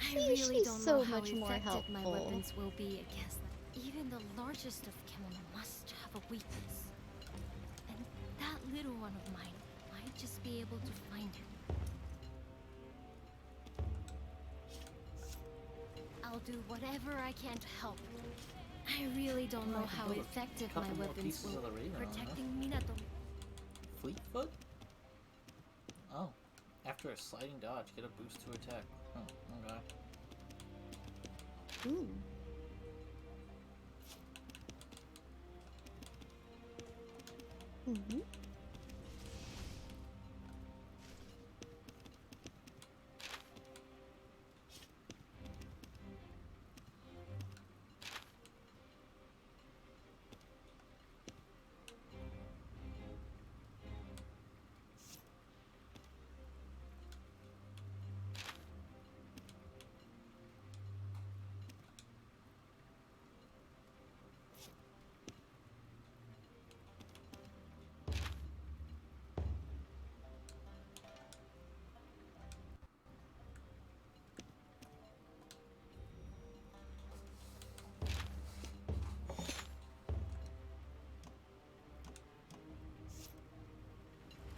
I See, really she's don't so know how much more effective my helpful. weapons will be against them. Even the largest of kimono must have a weakness. And that little one of mine might just be able to find it. I'll do whatever I can to help. I really don't know how build a effective my couple more weapons pieces will of the be radar, huh? protecting Minato. Fleetfoot? Oh. After a sliding dodge, get a boost to attack. Oh, okay. Ooh. Mm-hmm.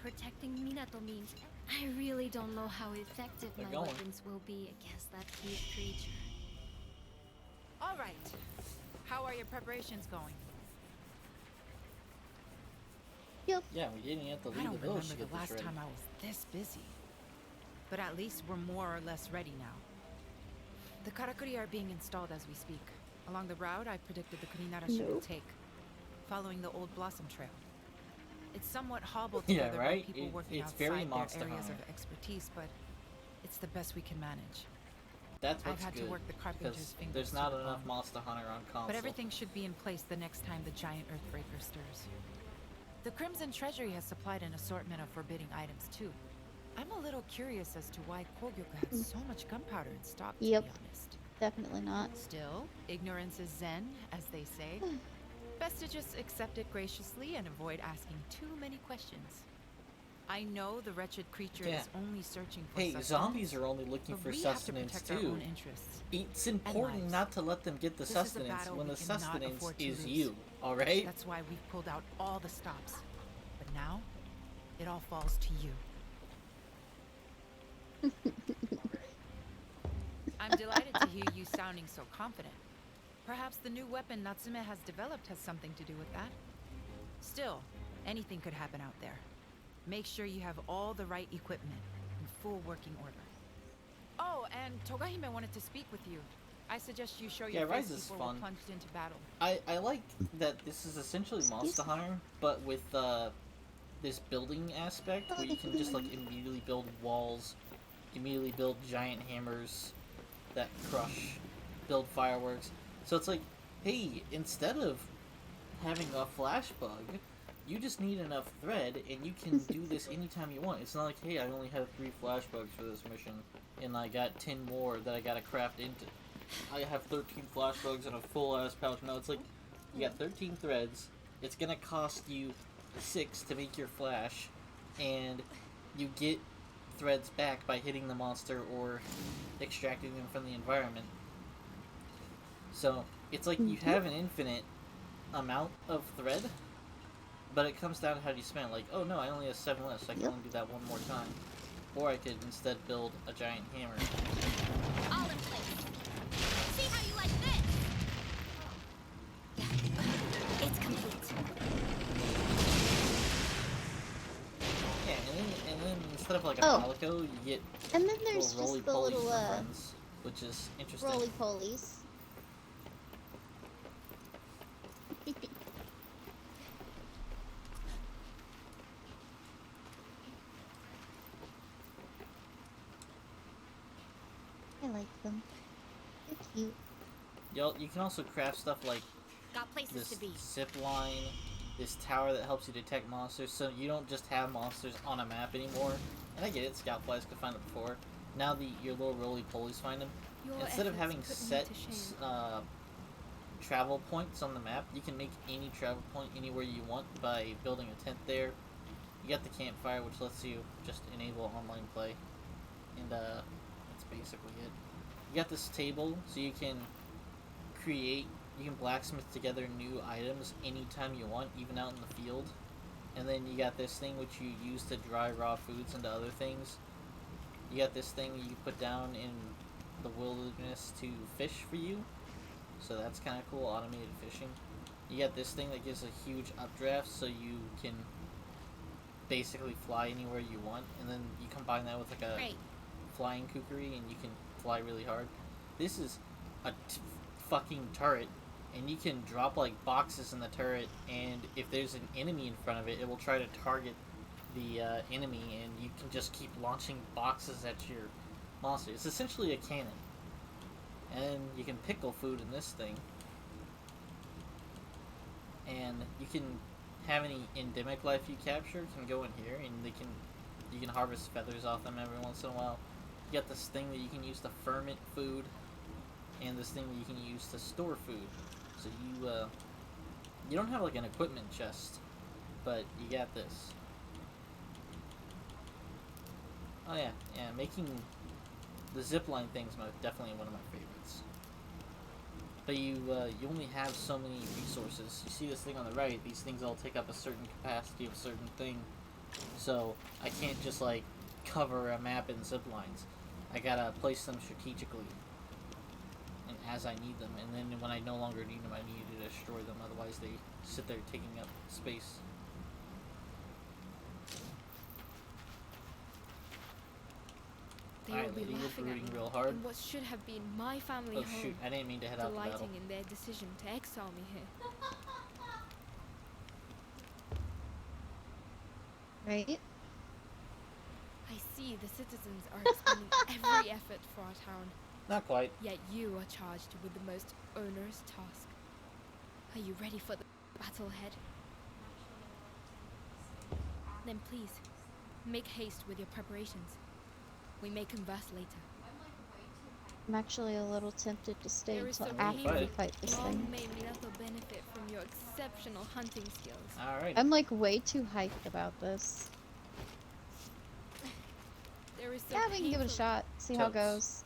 Protecting Minato means I really don't know how effective They're my going. weapons will be against that huge creature. All right. How are your preparations going? Yeah, we didn't have to I leave don't the village remember to the get this last ready. time I was this busy. But at least we're more or less ready now. The Karakuri are being installed as we speak. Along the route I predicted the Kuninarashi will Nope. take, following the old Blossom Trail. It's somewhat hobbled Yeah, together right? by people working It's outside very their Monster areas Hunter. of expertise, but it's the best we can manage. That's I've what's had good. to work the carpenter's because fingers there's to not the enough bone. Monster Hunter on console. But everything should be in place the next time the giant Earthbreaker stirs. The Crimson Treasury has supplied an assortment of forbidding items too. I'm a little curious as to why Kogyoku had so much gunpowder in stock, to Yep. be honest. Definitely not. Still, ignorance is zen, as they say. Best to just accept it graciously and avoid asking too many questions. I know the wretched creature Yeah. is only searching for Hey, sustenance, zombies are only looking but for we have to sustenance protect our too. own interests. It's important lives. not to let them get the This is a sustenance battle when we the cannot sustenance afford to is lose. you, alright? That's why we've pulled out all the stops. But now, it all falls to you. I'm delighted to hear you sounding so confident. Perhaps the new weapon Natsume has developed has something to do with that. Still, anything could happen out there. Make sure you have all the right equipment in full working order. Oh, and Togahime wanted to speak with you. I suggest you show your Yeah, Rise face is before fun. we're plunged into battle. I like that this is essentially Monster Hunter, but with this building aspect where you can just like immediately build walls, immediately build giant hammers that crush, build fireworks. So it's like, hey, instead of having a flash bug, you just need enough thread and you can do this anytime you want. It's not like, hey, I only have 3 flash bugs for this mission and I got 10 more that I gotta craft into. I have 13 flash bugs and a full ass pouch. No, it's like, you got 13 threads, it's gonna cost you 6 to make your flash, and you get threads back by hitting the monster or extracting them from the environment. So, it's like you have an infinite amount of thread, but it comes down to how do you spend it. Like, oh no, I only have 7 left, so I can only do that one more time. Or I could instead build a giant hammer. All in place. See how you like this? It's complete. Yeah, and then instead of like a Oh. Palico, you get And then there's little just the roly-polies little, from friends, which is interesting. roly polies. I like them. They're cute. You can also craft stuff like Got places this to be. zip line, this tower that helps you detect monsters, so you don't just have monsters on a map anymore. And I get it, scout flies could find it before. Now your little roly-polies find them. Your Instead of efforts having put me set to shame. travel points on the map, you can make any travel point anywhere you want by building a tent there. You got the campfire, which lets you just enable online play. And that's basically it. You got this table, so you can blacksmith together new items anytime you want, even out in the field. And then you got this thing which you use to dry raw foods into other things. You got this thing you put down in the wilderness to fish for you. So that's kind of cool, automated fishing. You got this thing that gives a huge updraft so you can basically fly anywhere you want. And then you combine that with like a flying kukri and you can fly really hard. This is a fucking turret, and you can drop like boxes in the turret, and if there's an enemy in front of it, it will try to target the enemy, and you can just keep launching boxes at your monster. It's essentially a cannon, and you can pickle food in this thing, and you can have any endemic life you capture can go in here, and you can harvest feathers off them every once in a while. You got this thing that you can use to ferment food, and this thing that you can use to store food. So you don't have like an equipment chest, but you got this. Oh yeah, making the zipline thing's definitely one of my favorites. But you only have so many resources. You see this thing on the right, these things all take up a certain capacity of a certain thing. So I can't just like cover a map in ziplines. I gotta place them strategically and as I need them, and then when I no longer need them, I need to destroy them, otherwise they sit there taking up space. They Alright, will be lady, you're laughing at brooding me real hard. in what should have been my family Oh home. shoot, I didn't mean to head out to battle. Delighting in their decision to exile me here. Right? I see the citizens are expending every effort for our town. Not quite. Yet you are charged with the most onerous task. Are you ready for the battle ahead? Then please, make haste with your preparations. We may converse later. I'm actually a little tempted to stay There is until a after we reason. fight this Long thing. may Minato benefit from your exceptional hunting skills. Alright. I'm like way too hyped about this. There is so Yeah, we can give it a painful- shot. See how it Totes. goes.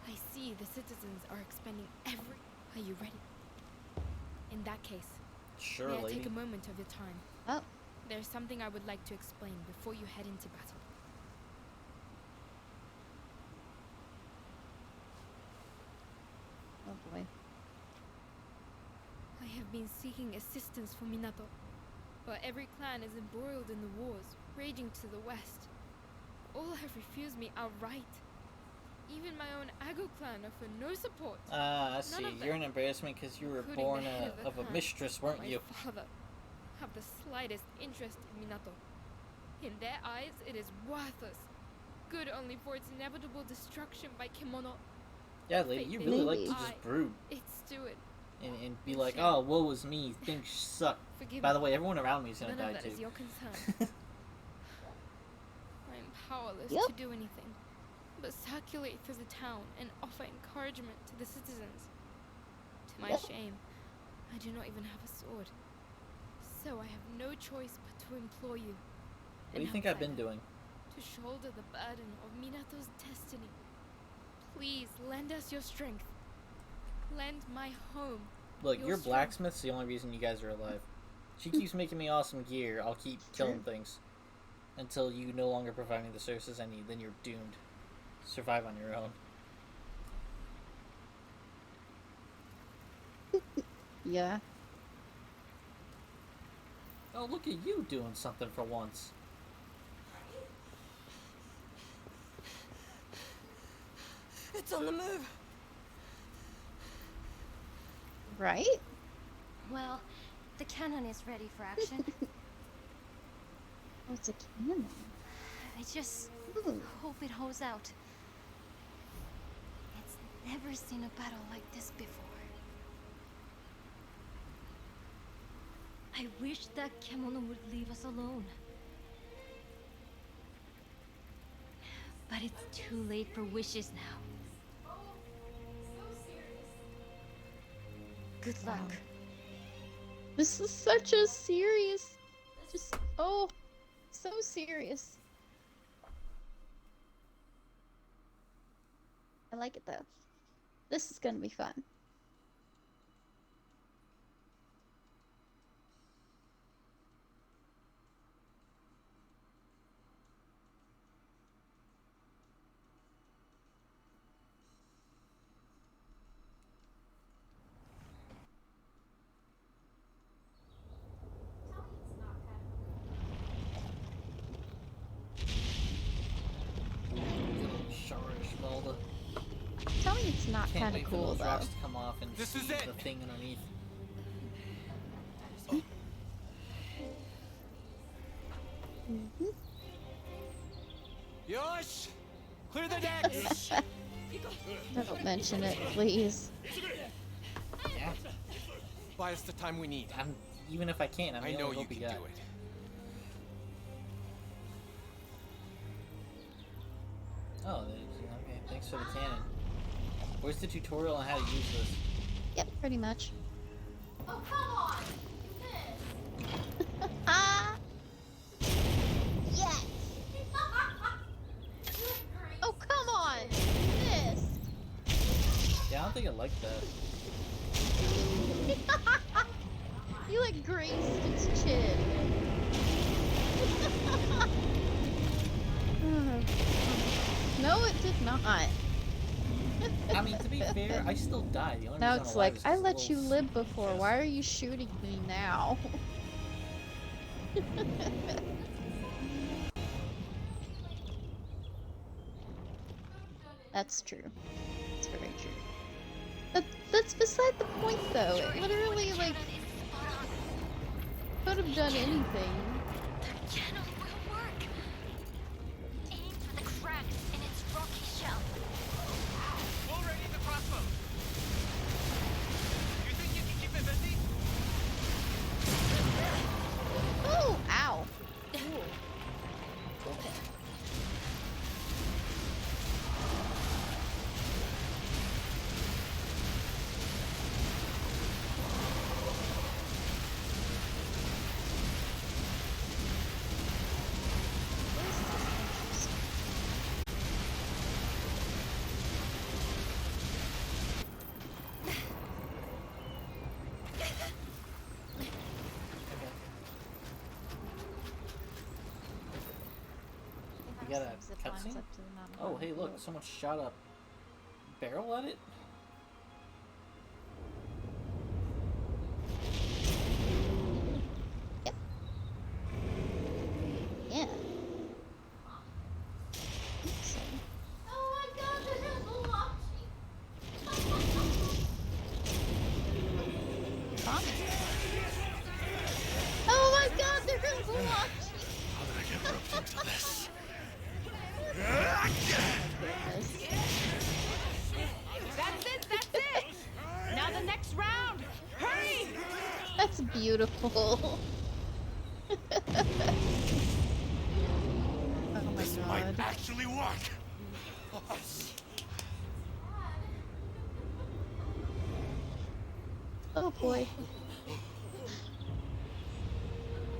I see the citizens are expending every. Are you ready? In that case, Sure, may I lady. take a moment of your time? Oh. There's something I would like to explain before you head into battle. Oh boy. I have been seeking assistance for Minato, but every clan is embroiled in the wars raging to the west. All have refused me outright. Even my own Ago clan offer no support. I None see. of You're them, an embarrassment because you were including born the head of a clan, mistress, weren't my you? father, have the slightest interest in Minato. In their eyes, it is worthless, good only for its inevitable destruction by Kemono. Yeah, lady, you really like to Maybe. just brood Its steward. and be like, oh, woe is me, things suck. Forgive By me. the way, everyone around me is gonna None of die that is too. your concern. I am powerless Yep. to do anything, but circulate through the town and offer encouragement to the citizens. To my Yep. shame, I do not even have a sword. So I have no choice but to implore you. What do you an think I've been outsider, doing? To shoulder the burden of Minato's destiny. Please lend us your strength. Lend my home. Look, your your strength. blacksmith's the only reason you guys are alive. She keeps making me awesome gear. I'll keep killing things until you no longer provide me the services I need. Then you're doomed. Survive on your own. Yeah. Oh, look at you doing something for once. It's on the move. Right? Well, the cannon is ready for action. Oh, it's a cannon. I just Ooh. hope it holds out. It's never seen a battle like this before. I wish that Kemono would leave us alone. But it's too late for wishes now. Good luck. This is such a serious. Oh, so serious. I like it though. This is gonna be fun. Sharish Valda. Tell me it's not Can't kind of wait cool for those though. rocks to come off and This see is it. the thing underneath. Yosh! Clear the decks! Don't mention it, please. Yeah. Buy us the time we need. Even if I can't, I'm I the know only you hope we can got. do it. Oh, okay. Thanks for the cannon. Where's the tutorial on how to use this? Yep, pretty much. Oh, come on! Ah! Yes! Oh, come on! This! Yeah, I don't think I like that. You like grazed its chin. No, it did not. I mean, to be fair, I still died. The only Now reason it's I'm like, alive is I 'cause of let the you little live before. Why are you shooting me now? That's true. That's very true. That's beside the point, though. It literally, like, could have done anything. Cannon will work. Aim for the cracks in its rocky shell. Already the crossbow. You think you can keep it busy? Oh, ow. got things a zip lines cutscene? up to the mountain. Oh, hey, look, someone shot a barrel at it? Yeah. Oh my god, the Himalachi! Oh my god, they're Himalachi! How did I get roped into this? That's it, that's it! Now the next round! Hurry! That's beautiful. Oh my This might god. actually work. Oh boy.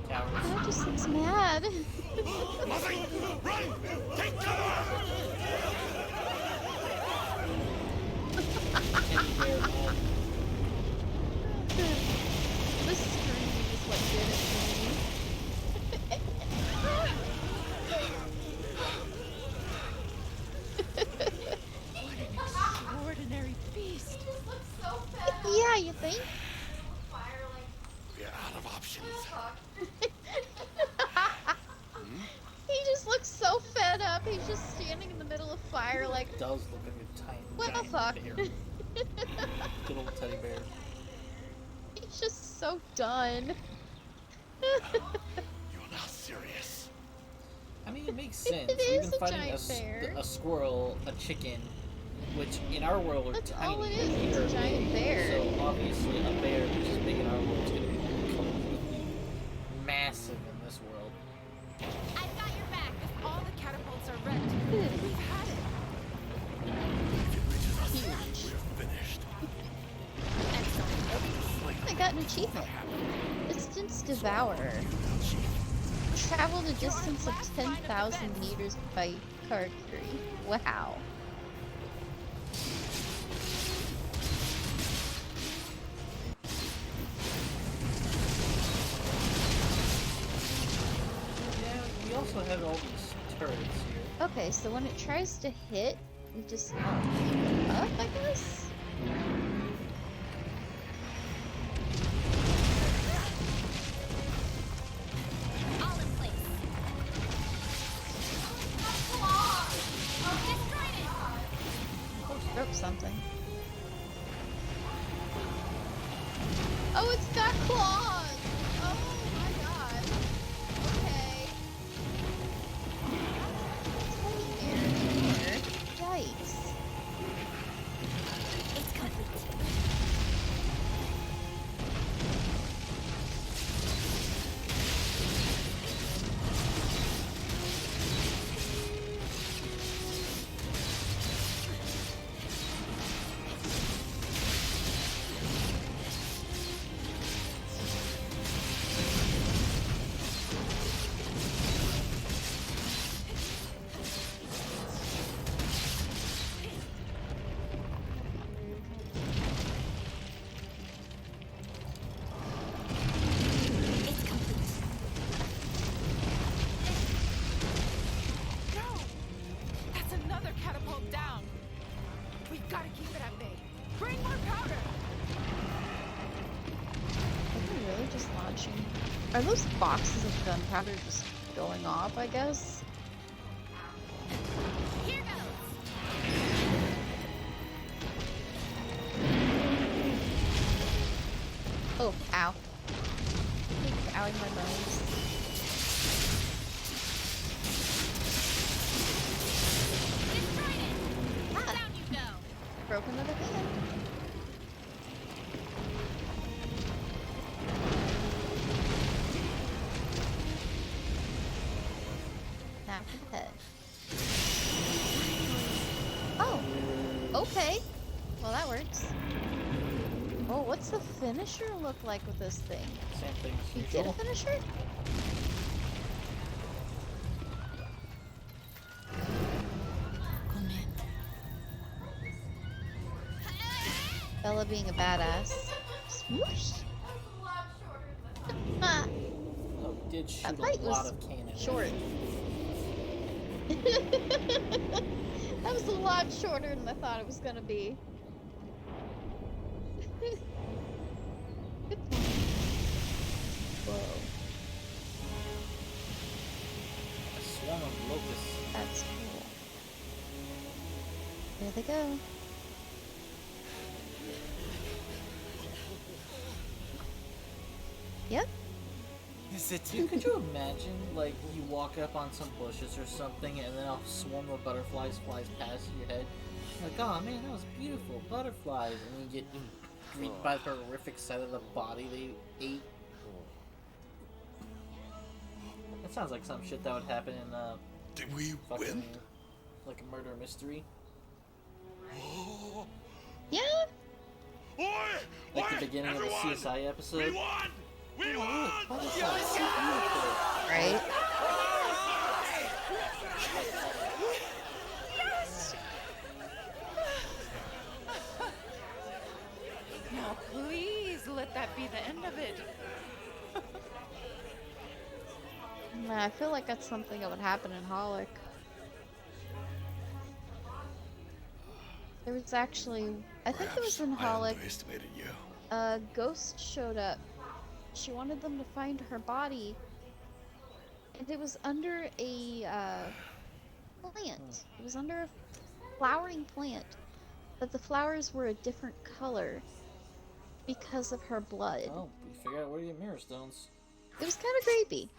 Cowards. That just looks mad. Nothing! Run! Take cover! The scream is what did it for me. Extraordinary beast! Yeah, you think? We're out of options. He just looks so fed up. He's just standing in the middle of fire like, It does look like a tiny well, giant fuck. bear. Good old teddy bear. He's just so done. You're not serious. I mean, it makes sense. It We've is been a fighting giant bear. a squirrel, a chicken, which in our world are That's tiny. all it is. but It's a here are giant big. bear. So obviously, a bear which is big in our world is going to be completely massive in this world. I've got your back if all the catapults are wrecked. We've had it. If it reaches us, we're finished. I got an achievement. Distance Devourer. Traveled a distance of 10,000 meters by Karakuri. Wow. Yeah, we also have all these turrets here. Okay, so when it tries to hit, we just keep it up, I guess? All in place. Destroyed it. Broke something. Oh, it's got claws! Oh my god. Okay. Yikes. It's complete. It's complete. No! That's another catapult down. We've got to keep it at bay. Bring more powder! Are they really just launching? Are those boxes of gunpowder just going off, I guess? Here goes. Oh, ow. It's outing my bones. Destroyed it. Ah. Down you go. Broke another hand. Now for the head. Oh, okay. Well, that works. Oh, what's the finisher look like with this thing? Same thing as You usual. did a finisher? Bella being a badass. Swoosh! Ah, Oh, we did shoot that a fight lot was of cannon. short. That was a lot shorter than I thought it was gonna be. Good point. Whoa. A swarm of locusts. That's cool. There they go. Yep. Is it Dude, could you imagine, like, you walk up on some bushes or something, and then a swarm of butterflies flies past your head? Like, oh man, that was beautiful, butterflies, and you get greeted by the horrific sight of the body they ate. That sounds like some shit that would happen in, Did we fucking, win? like a murder mystery. Yeah. Like the beginning of the CSI episode. We won! We Oh, won! look, butterflies, so beautiful. Right? Now, please let that be the end of it. Man, I feel like that's something that would happen in Holic. There was actually, I think it was in I Holic, underestimated you. a ghost showed up. She wanted them to find her body, and it was under a plant. It was under a flowering plant, but the flowers were a different color because of her blood. Oh, we figured out where to get mirror stones. It was kind of creepy.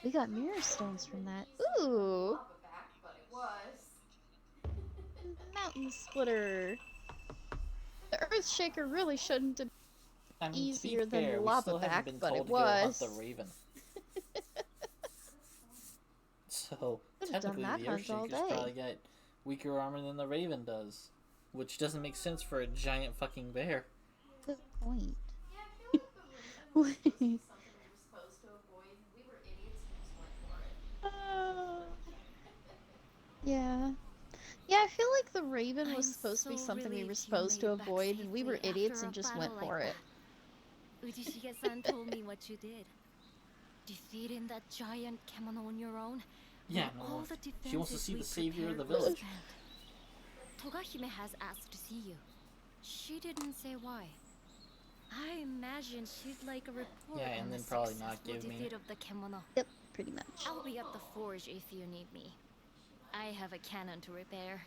We got mirror stones from that. Ooh! Mountain splitter. The earth shaker really shouldn't have I mean, easier to be fair, than we lava still haven't back, been but told it to go hunt was. the raven. So Could've done technically, that the hunt all Earthshaker's day. probably got weaker armor than the raven does, which doesn't make sense for a giant fucking bear. Good point. Yeah. Yeah, I feel like the raven was I'm supposed to be so something we were relieved you supposed to made it back avoid, and we were safely idiots after and a just went battle for like it. that. Uchishige-san told me what you did. Defeating that giant kemono on your own. Yeah, when no, all the she wants to defenses see we the savior of the prepared village. stand. Togahime has asked to see you. She didn't say why. I imagine she'd like a report Yeah, and on then the probably not successful give me- defeat of the kemono. Yep, pretty much. I'll be at the forge if you need me. I have a cannon to repair.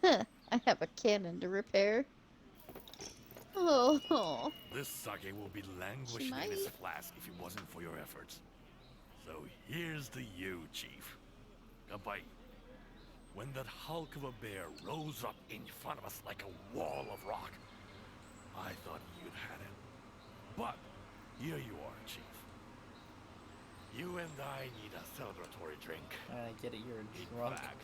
I have a cannon to repair. Oh. This sake will be languishing in its flask if it wasn't for your efforts. So here's to you, Chief. Kanpai. When that hulk of a bear rose up in front of us like a wall of rock, I thought you'd had it. But here you are, Chief. You and I need a celebratory drink. I get it, you're In drunk. fact,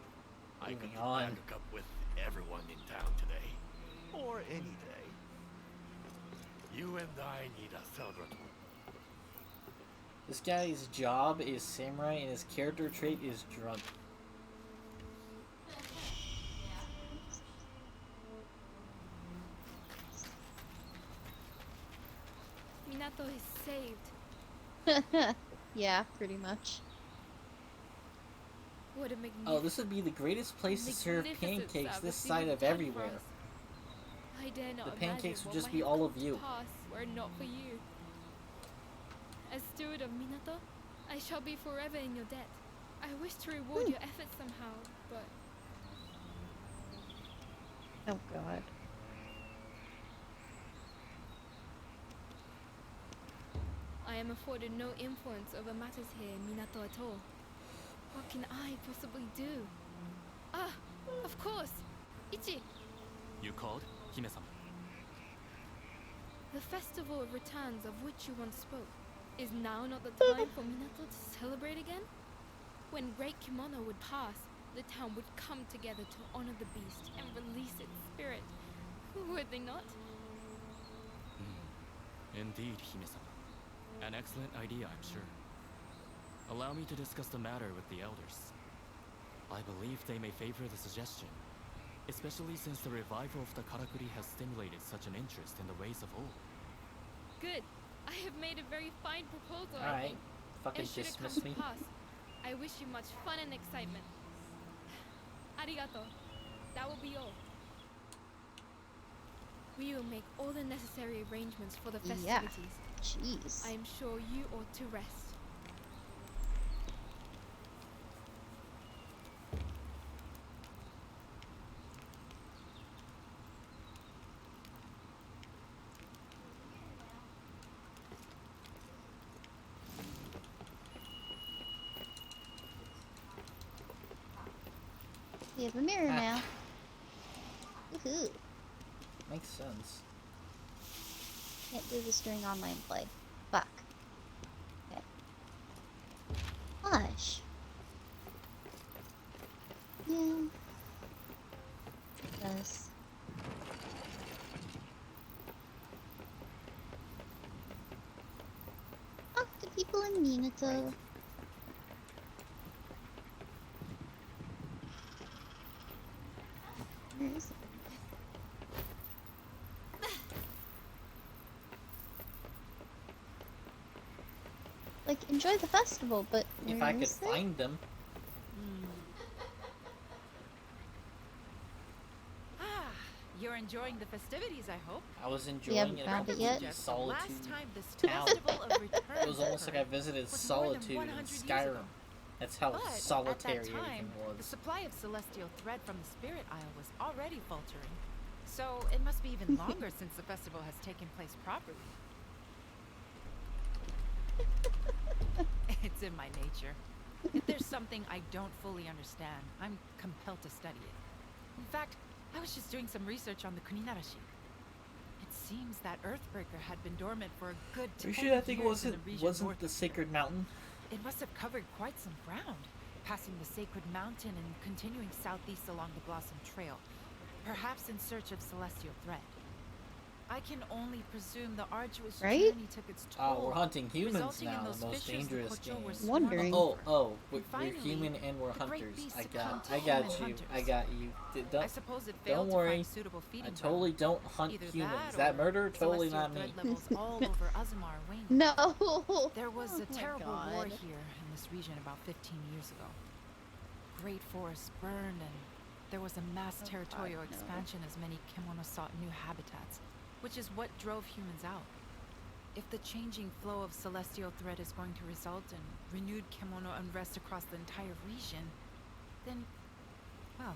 I could Moving on. pack a cup with everyone in town today. Or any day. You and I need a celebratory. This guy's job is samurai, and his character trait is drunk. Minato is saved. Yeah, pretty much. What a magnificent. Oh, this would be the greatest place to serve magnificent pancakes service this you side have of done for everywhere. us. I dare not The imagine pancakes would what just might be have all come of you. to pass were it not for you. As steward of Minato, I shall be forever in your debt. I wish to reward your efforts somehow, but Oh god. I am afforded no influence over matters here in Minato at all. What can I possibly do? Ah, of course! Ichi! You called, Hime-sama? The festival of returns of which you once spoke. Is now not the time for Minato to celebrate again? When Great Kimono would pass, the town would come together to honor the beast and release its spirit. Would they not? Indeed, Hime-sama. An excellent idea, I'm sure. Allow me to discuss the matter with the elders. I believe they may favor the suggestion, especially since the revival of the karakuri has stimulated such an interest in the ways of old. Good. I have made a very fine proposal, I Alright, think. fucking And should it dismiss come me. to pass, I wish you much fun and excitement. Arigato. That will be all. We will make all the necessary arrangements for the Yeah. festivities. Jeez. I am sure you ought to rest. We have a mirror Ah. now. Woohoo. Makes sense. Can't do this during online play. Fuck. Okay. Hush. Yeah. It does. Talk to people in Minato. Where is it? Like, enjoy the festival, but If where I could is it? find them. Ah, you're enjoying the festivities, I hope. I was enjoying haven't it. found it It yet? Just the last Solitude time this town. festival of returns It was almost like I occurred visited was more than Solitude in 100 years Skyrim. ago. That's how But solitary at that time, everything the was. supply of celestial thread from the Spirit Isle was already faltering. So it must be even longer since the festival has taken place properly. It's in my nature. If there's something I don't fully understand, I'm compelled to study it. In fact, I was just doing some research on the Kuninarashi. It seems that Earthbreaker had been dormant for a good Are you 10 sure that thing years in the region wasn't north the of Sacred Mountain? It must have covered quite some ground, passing the Sacred Mountain and continuing southeast along the Blossom Trail, perhaps in search of celestial thread. I can only presume the arduous Right? journey took its toll. Oh, we're hunting humans resulting in now, those the most fissures dangerous Kocho were game. swarming Wondering. Oh, over. we're finally, human and we're the great hunters. beasts I succumbed to got human you. hunters. I got you. I suppose it failed Don't to worry. find suitable I feeding totally don't hunt Either humans. that, That or murder, totally celestial not me. thread levels all over Azumar waned. No! There was Oh a my terrible war God. here in this region about 15 years ago. Great forests burned, and there was a mass territorial God, no. expansion as many Kemono sought new habitats, which is what drove humans out. If the changing flow of celestial thread is going to result in renewed Kemono unrest across the entire region, then, well,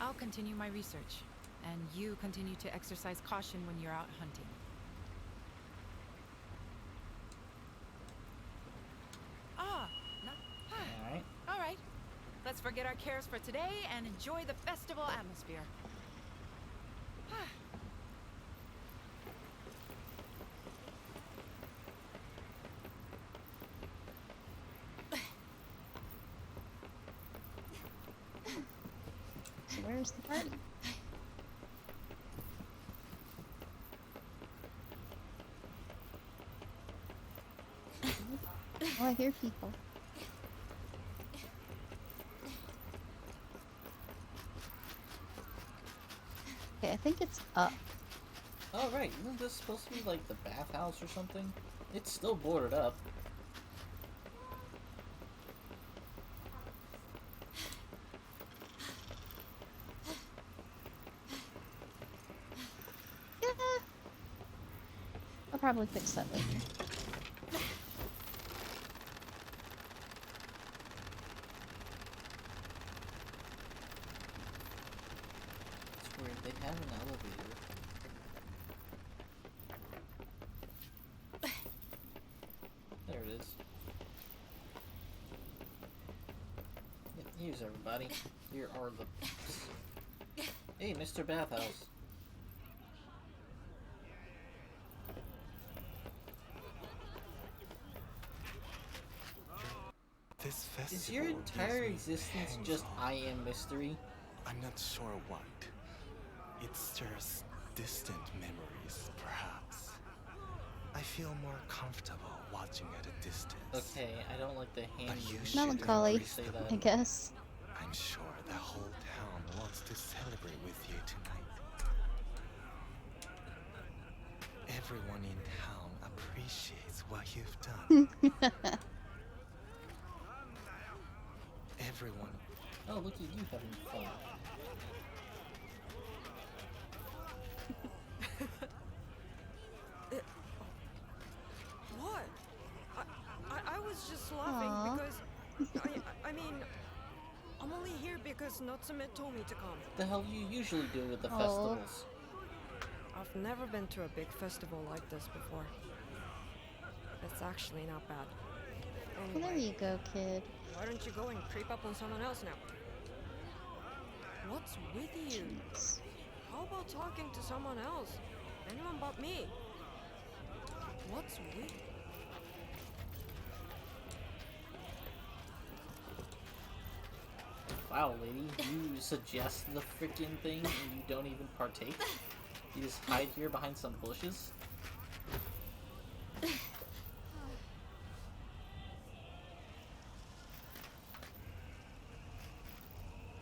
I'll continue my research, and you continue to exercise caution when you're out hunting. Alright. All right. Let's forget our cares for today and enjoy the festival atmosphere. So where's the party? Oh, I hear people. Okay, I think it's up. Oh, right. Isn't this supposed to be like the bathhouse or something? It's still boarded up. Yeah. I'll probably fix that later. It's weird. They have an elevator. There it is. Yep, here's everybody. Here are the... Hey, Mr. Bathhouse. This festival Is your entire existence just I am mystery? I'm not sure what. It stirs distant memories, perhaps. I feel more comfortable watching at a distance. Okay, I don't like the hand. you should Melancholy, embrace that. I guess. I'm sure the whole town wants to celebrate with you tonight. Everyone in town appreciates what you've done. everyone. Oh, look at you having fun. What? I was just laughing Aw. because I mean, I'm only here because Natsume told me to come. What the hell do you usually do with the Aw. festivals? I've never been to a big festival like this before. It's actually not bad. Well, there Anyway, you go, kid. why don't you go and creep up on someone else now? What's with you? Jeez. How about talking to someone else? Anyone but me? What's with you? Wow, lady, you suggest the freaking thing and you don't even partake? You just hide here behind some bushes?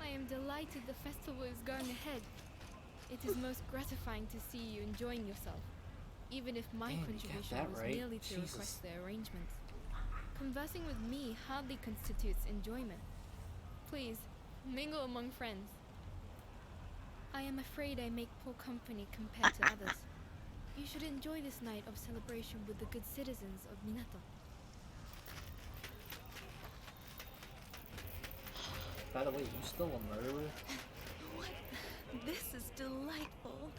I am delighted the festival is going ahead. It is most gratifying to see you enjoying yourself, even if my Damn, you got contribution that was right. merely to Jesus. request the arrangements. Conversing with me hardly constitutes enjoyment. Please, mingle among friends. I am afraid I make poor company compared to others. You should enjoy this night of celebration with the good citizens of Minato. By the way, you still a murderer? What? This is delightful.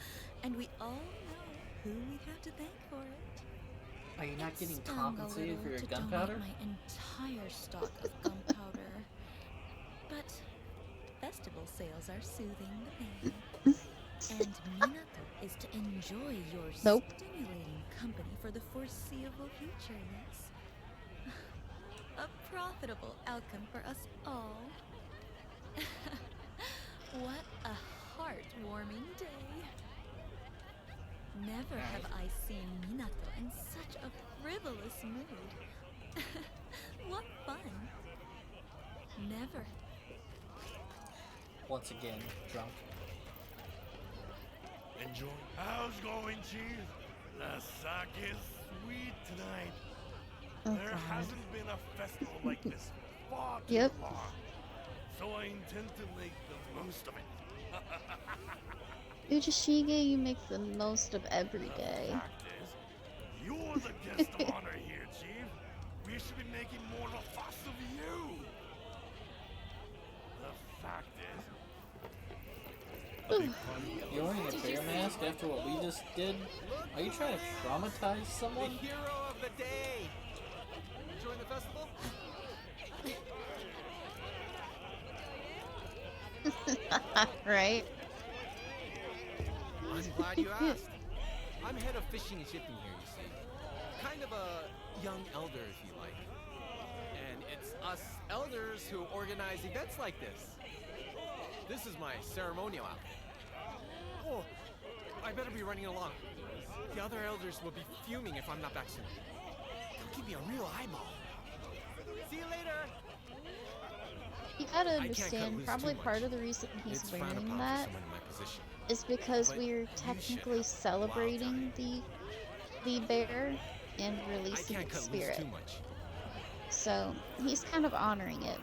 And we all know who we have to thank for it. Are you not It getting stung a compensated for little your to gunpowder? donate my entire stock of gunpowder. But festival sales are soothing the pain. And Minato is to enjoy your Nope. stimulating company for the foreseeable future, yes? A profitable outcome for us all. What a heartwarming day. Never have I seen Minato in such a frivolous mood. What fun. Never. Once again, drunk. Enjoy. How's going, Chief? The sake is sweet tonight. Oh, There God. hasn't been a festival like this for far too Yep. long. So I intend to make the most of it. Uchishige, you make the most of every day. Fact is, you're the guest of honor here, Chief. We should be making more of a fuss of you. The fact is, You're wearing a bear mask after what we just did? Are you trying to traumatize The someone? hero of the day. Enjoying the festival? Right? I'm glad you asked. I'm head of fishing and shipping here, you see. Kind of a young elder, if you like. And it's us elders who organize events like this. This is my ceremonial outfit. Oh, I better be running along. The other elders will be fuming if I'm not back soon. They'll give me a real eyeball. See you later. You gotta can't cut understand, loose probably too part much. of the reason he's It's frowned wearing upon for that someone in my position. is because But we're you should technically have celebrating the bear and I releasing can't its cut loose spirit. too much. So he's kind of honoring it.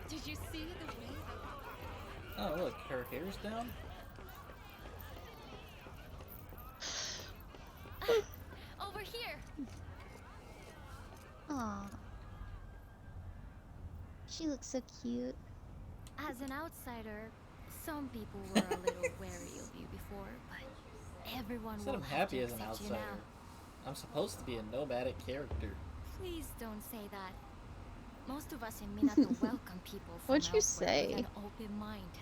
Did you see the way? Oh, look, her hair's down? Over here! Aw. She looks so cute. As an outsider, some people were a little wary of you before, but everyone I said will I'm have happy to as an accept you outsider. now. I'm supposed to be a nomadic character. Please don't say that. Most of us in Minato welcome people from What'd you elsewhere say? with an open mind.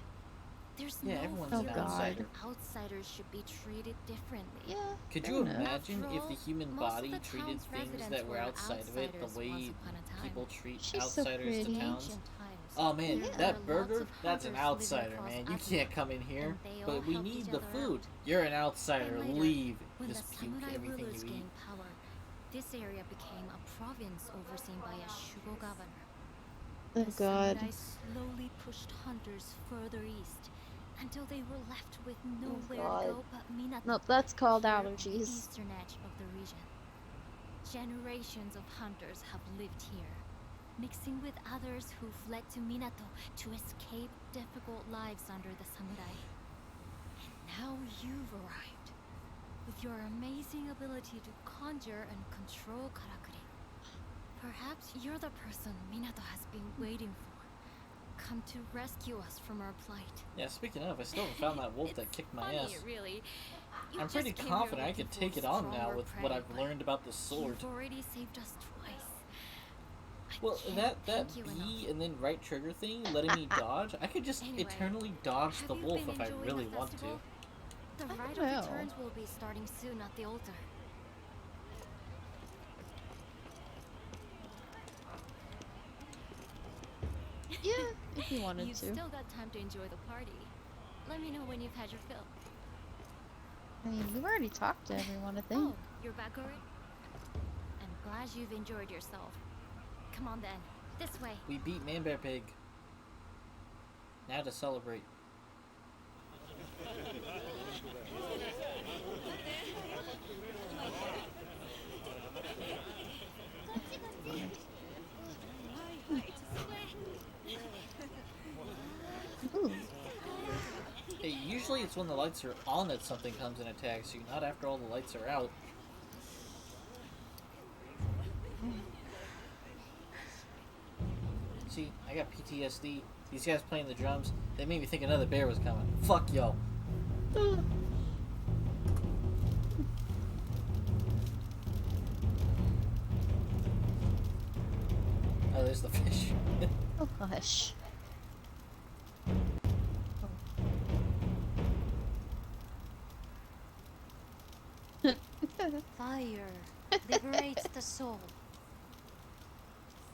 There's Yeah, no everyone's Oh, an fear God. outsider. outsiders should be treated differently. Yeah. Could fair you enough. imagine After if all, the human most of body the treated town's things residents that were were outside of it the outsiders way once upon a time. people treat She's so outsiders to pretty. towns? Ancient times, Oh man, there that were burger, lots of that's an hunters living outsider, across man. You Africa, can't come in here. and they all But we helped need each the other food. out. You're an outsider. Then later, Leave. when Just the puke samurai everything rulers you eat. gained power, this area became a province overseen by a Shugo governor. Oh The God. samurai slowly pushed hunters further east, until they were left with nowhere God. to go but Minato. Nope, that's called here on the allergies. eastern edge of the region. Generations of hunters have lived here, mixing with others who fled to Minato to escape difficult lives under the samurai. And now you've arrived, with your amazing ability to conjure and control karakuri. Perhaps you're the person Minato has been waiting for. Come to rescue us from our plight. Yeah, speaking of, I still haven't found that wolf that kicked my Funny, ass. really. You I'm pretty just came here confident I looking could for take it on now stronger with prey, what I've but learned about the sword. You've already saved us twice. Well, that thank you B and then right trigger thing, letting me dodge, I could just Anyway, eternally dodge the have you wolf been if I enjoying really the want to. festival? The I rite don't of know. returns will be starting soon at the altar. Yeah, if you wanted You've to. still got time to enjoy the party. Let me know when you've had your fill. I mean, we've already talked to everyone, I think. Oh, you're back already? I'm glad you've enjoyed yourself. Come on then, this way. We beat Man Bear Pig. Now to celebrate. Ooh. Hey, usually it's when the lights are on that something comes and attacks you, not after all the lights are out. See, I got PTSD. These guys playing the drums, they made me think another bear was coming. Fuck y'all. Oh, there's the fish. Oh, hush. Fire liberates the soul.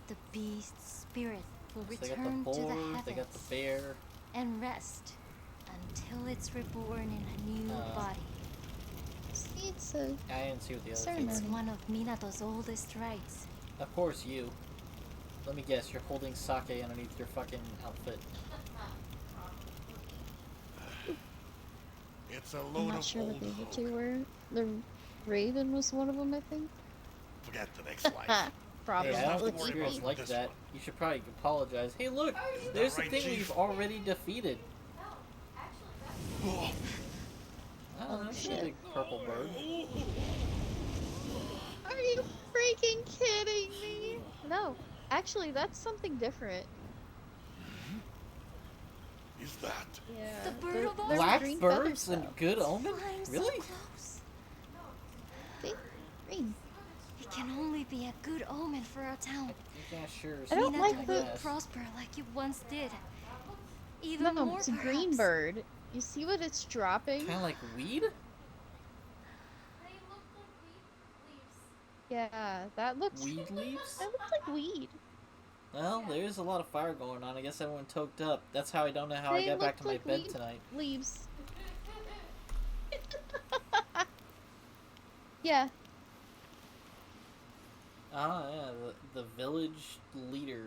The beast's spirit will So they got the return to the boar, heavens they got the bear. and rest until it's reborn in a new body. See, it's a... I didn't see what the other Ceremony. thing It's was. one of Minato's oldest rites. Of course, you. Let me guess, you're holding sake underneath your fucking outfit. It's a I'm load not of sure what old the other hope. two were. The Raven was one of them, I think. Forget the next life. Probably. Hey, I don't Don't think worry spirits about like this that. one. You should probably apologize. Hey, look! There's the right, thing Chief? we've already defeated. Oh, Oh, that's a big purple bird. Are you freaking kidding me? No. Actually, that's something different. is that? Yeah. The bird of they're Black green birds feathers, and though. good omen? Flying so Really? close. See? Green. It can only be a good omen for our town. Yeah, sure. I don't Minato like will the- prosper like you once did. Even No, more, it's a green perhaps. bird. You see what it's dropping? Kind of like weed? Yeah, that looks... Weed leaves? That looks like weed. Well, there's a lot of fire going on. I guess everyone toked up. That's how I don't know how I They got back look to my like bed weed tonight. leaves. Yeah. Ah, yeah, the village leader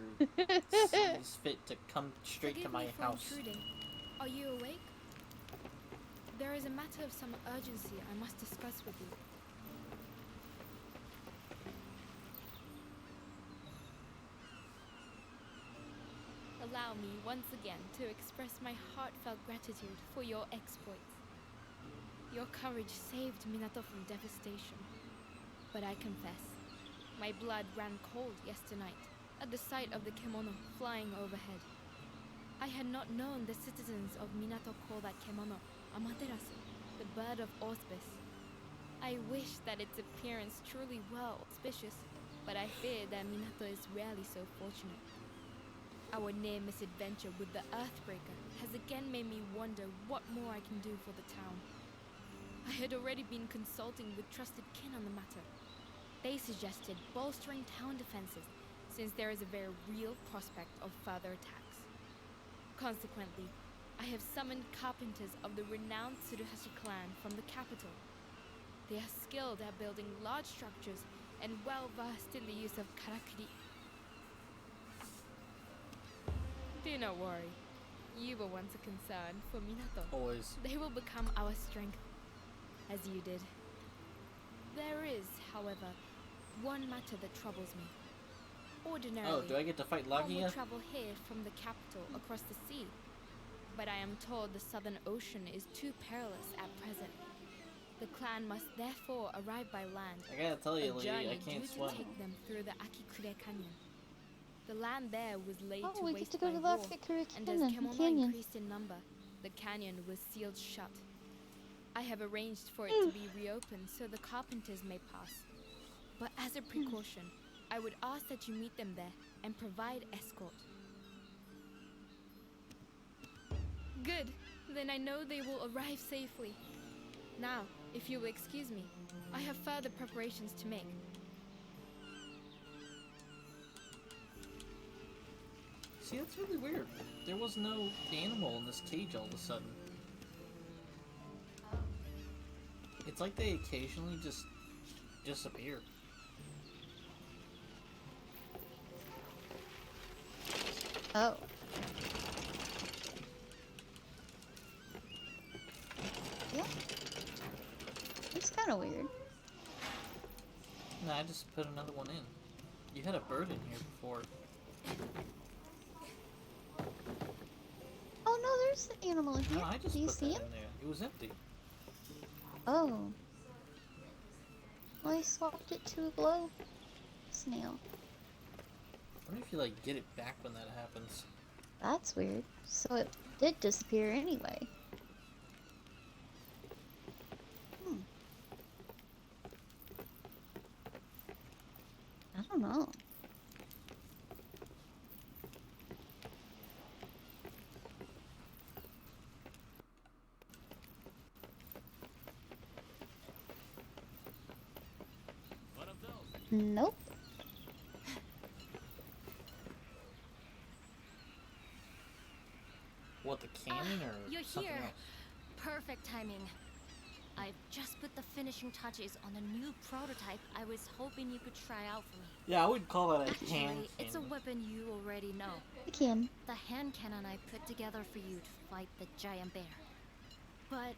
sees fit to come straight to Forgive my me for house. intruding. Are you awake? There is a matter of some urgency I must discuss with you. Allow me once again to express my heartfelt gratitude for your exploits. Your courage saved Minato from devastation. But I confess, my blood ran cold yesterday night at the sight of the kimono flying overhead. I had not known the citizens of Minato call that kimono Amaterasu, the bird of auspice. I wish that its appearance truly were auspicious, but I fear that Minato is rarely so fortunate. Our near misadventure with the Earthbreaker has again made me wonder what more I can do for the town. I had already been consulting with trusted kin on the matter. They suggested bolstering town defenses, since there is a very real prospect of further attacks. Consequently, I have summoned carpenters of the renowned Tsuruhashi clan from the capital. They are skilled at building large structures and well versed in the use of karakuri. Do not worry. You were once a concern for Minato. Always. They will become our strength, as you did. There is, however, one matter that troubles me. Ordinarily, Oh, do I get to fight one would Lagia? travel here from the capital across the sea. But I am told the southern ocean is too perilous at present. The clan must therefore arrive by land. I gotta tell you, a lady, journey I can't due swim. to take them through the Akikure Canyon. The land there was laid Oh, to we waste get to go by to the war, Akikure and as Canyon. Kemono increased in number, the canyon was sealed shut. I have arranged for it to be reopened so the carpenters may pass. But as a precaution, I would ask that you meet them there and provide escort. Good. Then I know they will arrive safely. Now, if you will excuse me, I have further preparations to make. See, that's really weird. There was no animal in this cage all of a sudden. It's like they occasionally just disappear. Oh. Yeah. It's kind of weird. Nah, I just put another one in. You had a bird in here before. Oh no, there's an animal in here. No, I just Do you put see that him? in there. It was empty. Oh. Well, I swapped it to a glow snail. I wonder if you like get it back when that happens. That's weird. So it did disappear anyway. I don't know. Nope. What, the cannon or You're something here. else? Perfect timing. I've just put the finishing touches on a new prototype I was hoping you could try out for me. Yeah, I would call that a Actually, hand it's a cannon. weapon you already know. I can. The hand cannon I put together for you to fight the giant bear. But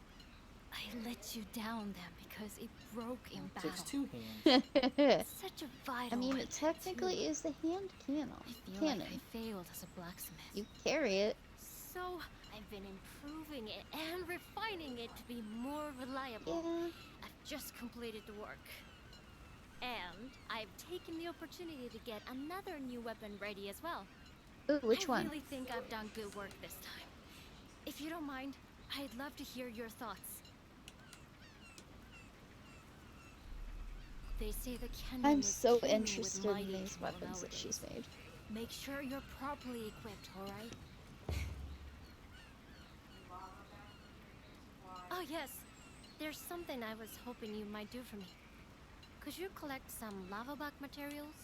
I let you down then because it broke in battle. Takes two hands. It's such a vital I mean, it weapon, technically too. is the hand cannon. I feel Cannon. like I failed as a blacksmith. You carry it. So I've been improving it and refining it to be more reliable. Yeah. I've just completed the work. And I've taken the opportunity to get another new weapon ready as well. Ooh, which I one? really think I've done good work this time. If you don't mind, I'd love to hear your thoughts. They say the canyon I'm is so teeming with interested in mighty these trouble weapons that nowadays. she's made. Make sure you're properly equipped, alright? Oh yes, there's something I was hoping you might do for me. Could you collect some lava buck materials?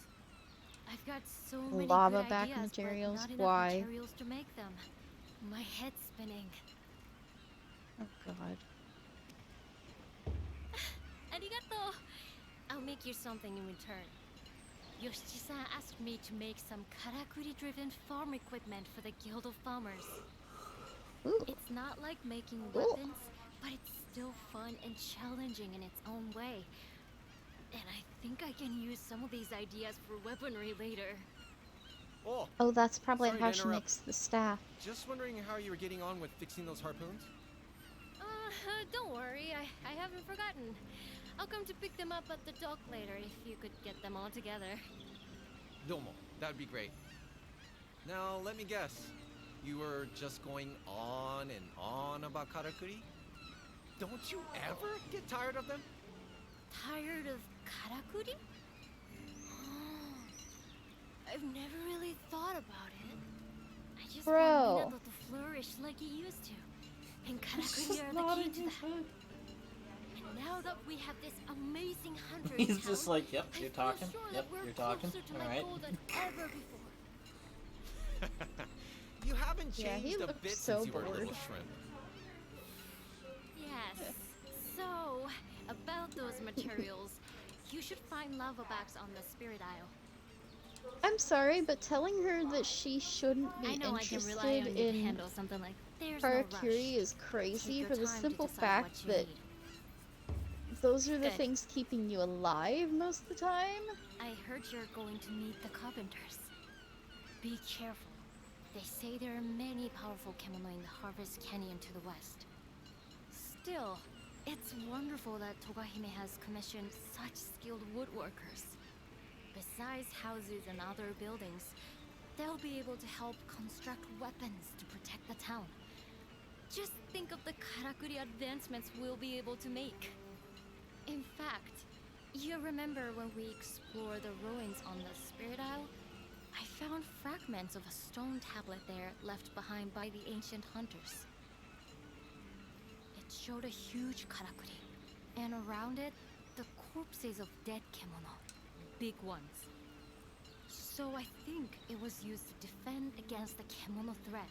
I've got so many Lava good back ideas, materials? but not enough Why? materials to make them. My head's spinning. Oh god. Arigato! I'll make you something in return. Yoshi-san asked me to make some karakuri-driven farm equipment for the Guild of Farmers. Ooh. It's not like making Cool. weapons, but it's still fun and challenging in its own way. And I think I can use some of these ideas for weaponry later. Oh, that's probably Sorry to how she interrupt. makes the staff. Just wondering how you were getting on with fixing those harpoons? Don't worry, I haven't forgotten. I'll come to pick them up at the dock later if you could get them all together. Domo, that would be great. Now, let me guess. You were just going on and on about karakuri? Don't you ever get tired of them? Tired of karakuri? I've never really thought about it. I just Bro. want Minato to flourish like he used to. And karakuri are the key to that. And now that we have this amazing hunter in He's just town, like, yep, I you're feel talking. sure Yep, that we're you're talking. closer to my Alright. goal than ever before. You haven't Yeah, he changed a looked bit so since you were a little bored. shrimp. Yes. So, about those materials, you should find lava backs on the Spirit Isle. I'm sorry, but telling her that she shouldn't be I know I can interested rely on you to in handle something like there's no Karakuri rush. is crazy Take for your the time to simple decide fact what you that need. those are the Good. things keeping you alive most of the time. I heard you're going to meet the carpenters. Be careful. They say there are many powerful kemono in the Harvest Canyon to the west. Still, it's wonderful that Togahime has commissioned such skilled woodworkers. Besides houses and other buildings, they'll be able to help construct weapons to protect the town. Just think of the Karakuri advancements we'll be able to make. In fact, you remember when we explored the ruins on the Spirit Isle? I found fragments of a stone tablet there left behind by the ancient hunters. It showed a huge Karakuri, and around it, the corpses of dead kemono. Big ones. So I think it was used to defend against the kemono threat.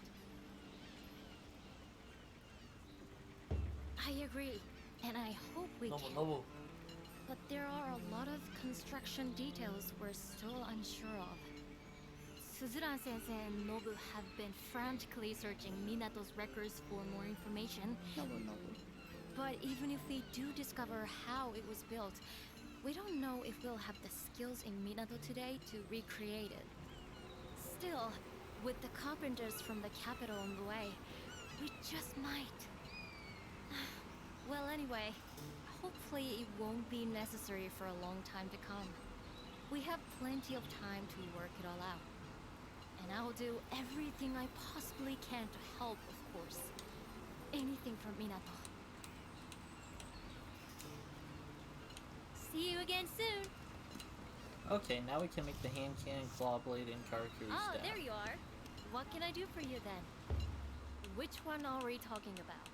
I agree, and I hope we can. But there are a lot of construction details we're still unsure of. Suzuran Sensei and Nobu have been frantically searching Minato's records for more information. But even if we do discover how it was built, we don't know if we'll have the skills in Minato today to recreate it. Still, with the carpenters from the capital on the way, we just might. Well, anyway, hopefully it won't be necessary for a long time to come. We have plenty of time to work it all out. And I'll do everything I possibly can to help, of course. Anything for Minato. See you again soon! Okay, now we can make the hand cannon, claw blade, and Karakuri Oh, staff. there you are. What can I do for you then? Which one are we talking about?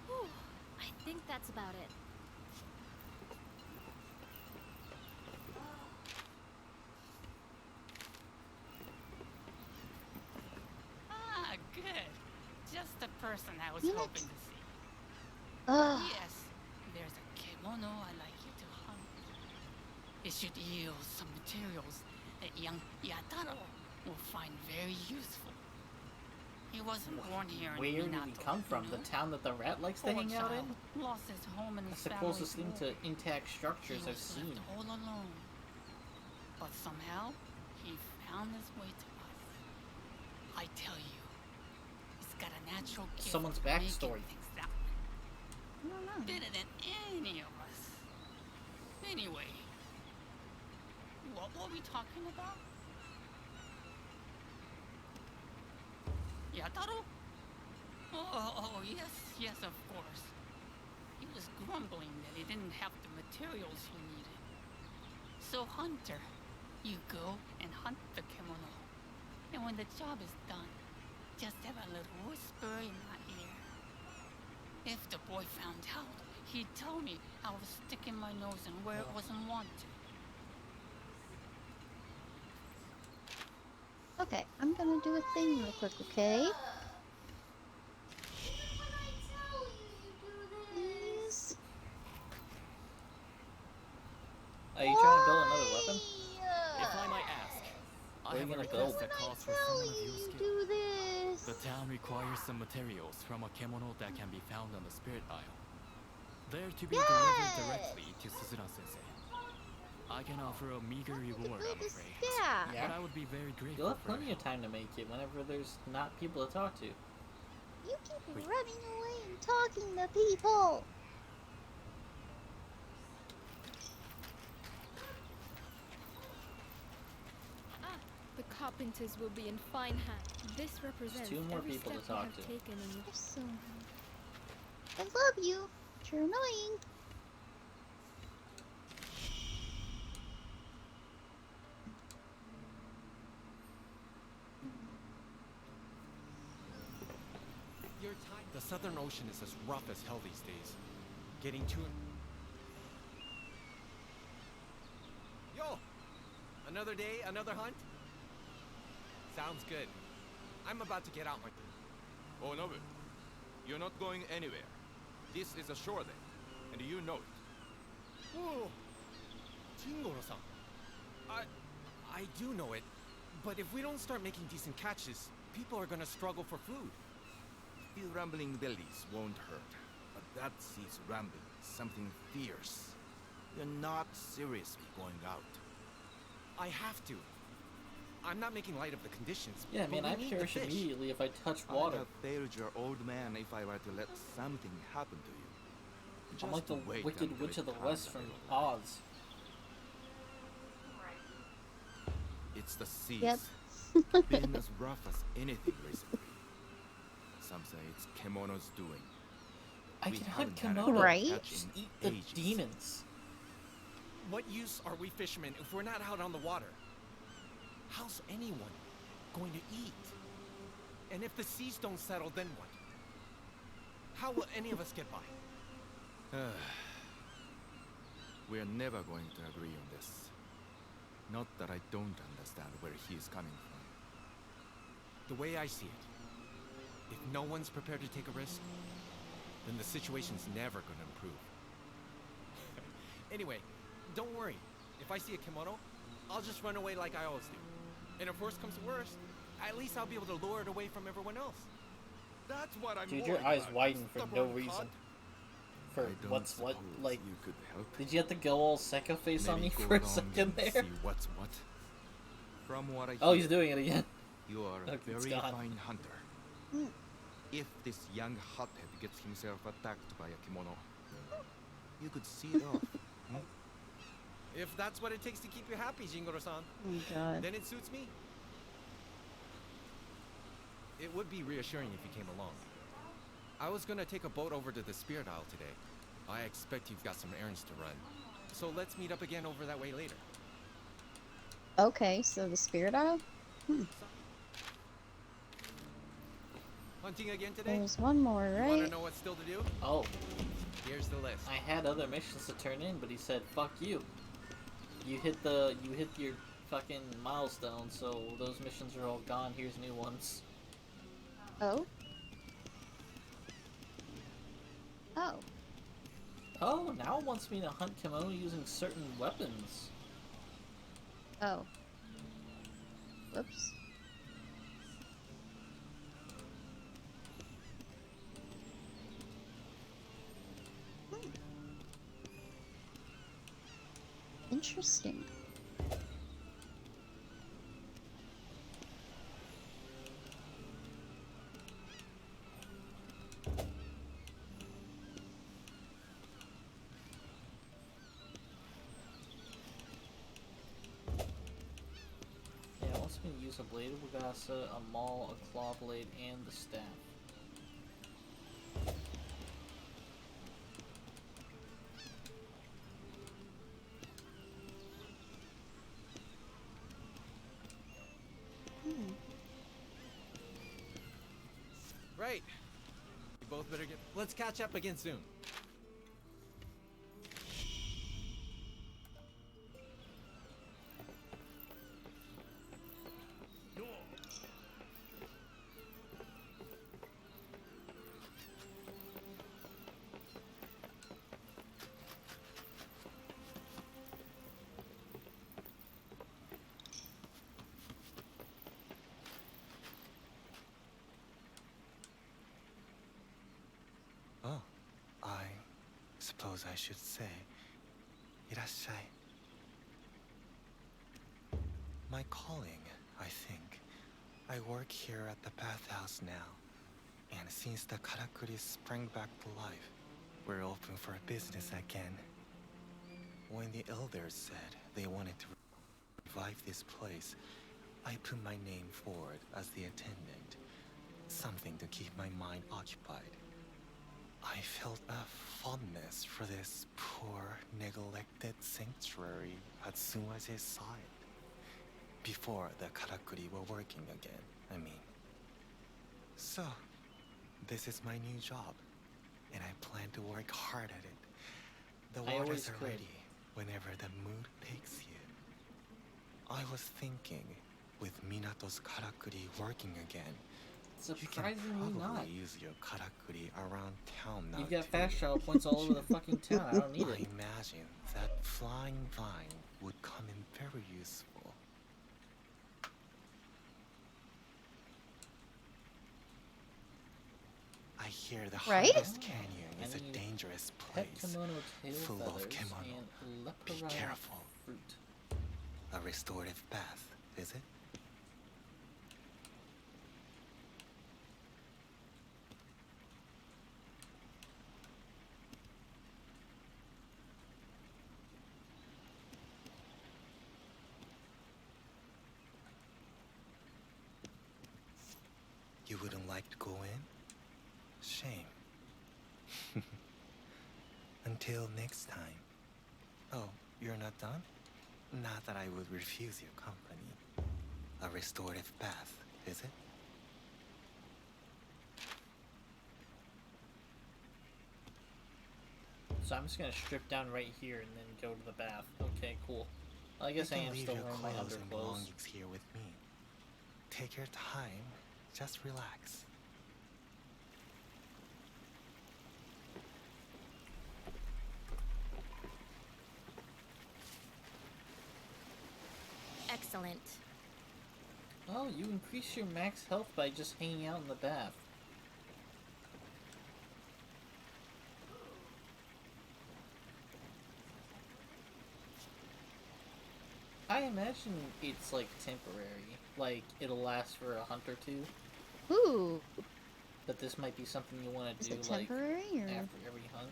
Whew, I think that's about it. Ah, good. Just the person I was Yes. hoping to see. Ugh. Yes, there's a kimono I'd like you to hunt. It should yield some materials that young Yataro will find very useful. He wasn't born here in Where did he Minato, come from? you The know? town that the rat likes to Poor hang out in? child lost his home and That's his the closest thing family's to intact structures He I've was seen. left all alone. But somehow, he found his way to us. I tell you, he's got a natural gift Someone's for making backstory. things happen. Better than any of us. Anyway, what were we talking about? Yataro? Oh, yes, of course. He was grumbling that he didn't have the materials he needed. So, Hunter, you go and hunt the kimono. And when the job is done, just have a little whisper in my ear. If the boy found out, he'd tell me I was sticking my nose in where it wasn't wanted. Okay, I'm gonna do a thing real quick, okay? Please. Are you trying to build another weapon? If I might ask, What I are have you a gonna request build? that calls for someone of your skill. Do this. The town requires some materials from a kemono that can be found on the Spirit Isle. They're to be delivered directly to Suzuran Sensei. I can offer a meager reward, I'm afraid. Yeah. But I would be very grateful You'll have for plenty of time to make it whenever there's not people to talk to. You keep running away and talking to people. Ah, the carpenters will be in fine hands. This represents two more every people to step we talk have to. taken in You're so I love you, but you're annoying. Your time. The Southern Ocean is as rough as hell these days. Getting to it. Another day, another hunt? Sounds good. I'm about to get out my... Oh, Nobu. You're not going anywhere. This is a shore day, and you know it. Whoa! Jingoro-san. I do know it, but if we don't start making decent catches, people are gonna struggle for food. Few rumbling bellies won't hurt, but that sees rumbling something fierce. You're not seriously going out. I have to. I'm not making light of the conditions. Yeah, but man, we I need the perish fish. immediately if I touch I'd water. have failed your old man if I were to let something happen to you. I'm like the Just wait Wicked until Witch it of the comes West a from little. Oz. It's the seas. Yep. Been as rough as anything recently. Some say it's Kemono's doing. I We can hunt haven't had a Komodo. Right? catch Just in eat the ages. demons. What use are we fishermen if we're not out on the water? How's anyone going to eat? And if the seas don't settle, then what? How will any of us get by? We're never going to agree on this. Not that I don't understand where he is coming from. The way I see it, if no one's prepared to take a risk, then the situation's never going to improve. Anyway, don't worry. If I see a kimono, I'll just run away like I always do. And if worst comes to worst, at least I'll be able to lure it away from everyone else. That's what I'm Dude, your worried eyes about, widen for no stubborn reason. cunt. For I don't what's what? suppose Like, you could help. did you have to go all Sekka face on me Maybe go for a around second and there? See what's what. From what I Oh, hear, he's doing it again. you are a Look, it's very gone. fine hunter. Hmm. If this young hothead gets himself attacked by a kimono, you could see it off. Hmm? If that's what it takes to keep you happy, Jingoro-san, Oh god. then it suits me. It would be reassuring if you came along. I was gonna take a boat over to the Spirit Isle today. I expect you've got some errands to run. So let's meet up again over that way later. Okay, so the Spirit Isle? Hunting again today? There's one more, You wanna right? know what's still to do? Oh, Here's the list. I had other missions to turn in, but he said, "Fuck you. You hit your fucking milestone, so those missions are all gone. Here's new ones." Oh? Oh. Oh, now it wants me to hunt kimono using certain weapons. Oh. Whoops. Interesting. Yeah, it wants me to use a blade of Wagasa, a maul, a claw blade, and the staff. Right. You both better get... Let's catch up again soon. Oh, I suppose I should say, いらっしゃい. My calling, I think. I work here at the bathhouse now. And since the Karakuri sprang back to life, we're open for business again. When the elders said they wanted to revive this place, I put my name forward as the attendant. Something to keep my mind occupied. I felt a fondness for this poor, neglected sanctuary as soon as I saw it. Before the Karakuri were working again, I mean. So, this is my new job, and I plan to work hard at it. The I waters always are could. ready whenever the mood takes you. I was thinking, with Minato's karakuri working again, you can Surprisingly probably not. use your karakuri around town now. You've got too. fast travel points all over the fucking town. I don't need I it. imagine that flying vine would come in very useful. I hear the Right? Harvest Canyon is I a need dangerous Pet place, kimono tail full feathers of kimono. and Be leperine careful. fruit. A restorative bath, is it? You wouldn't like to go in? Shame. Until next time. Oh, you're not done? Not that I would refuse your company. A restorative bath, is it? So I'm just gonna strip down right here and then go to the bath. Okay, cool. Well, I guess You I can am leave still your wearing my clothes and underclothes. belongings here with me. Take your time. Just relax. Excellent. Oh, you increase your max health by just hanging out in the bath. I imagine it's like temporary. Like it'll last for a hunt or two. Ooh. But this might be something you want Is to do it like temporary or? after every hunt.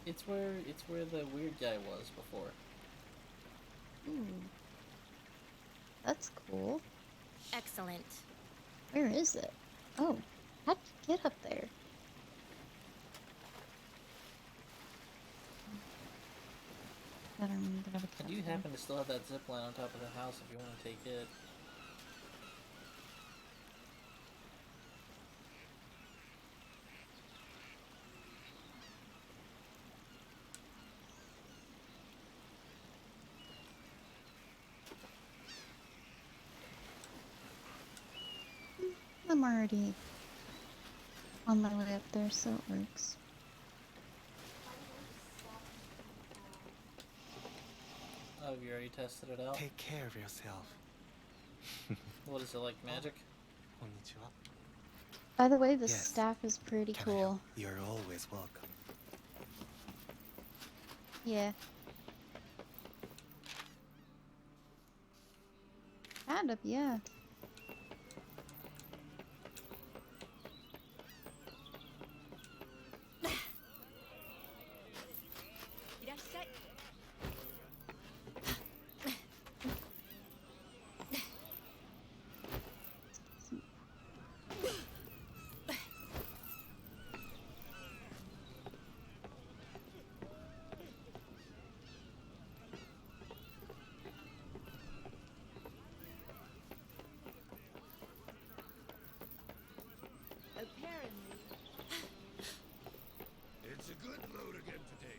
It's where the weird guy was before. Ooh. That's cool. Excellent. Where is it? Oh, how'd you get up there? And you happen to still have that zip line on top of the house if you want to take it. I'm already on my way up there, so it works. Oh, have you already tested it out? Take care of yourself. What is it, like magic? Konnichiwa. By the way, the Yes. staff is pretty Can I cool. help? You're always welcome. Yeah. Kind of, yeah. Apparently. It's a good mood again today.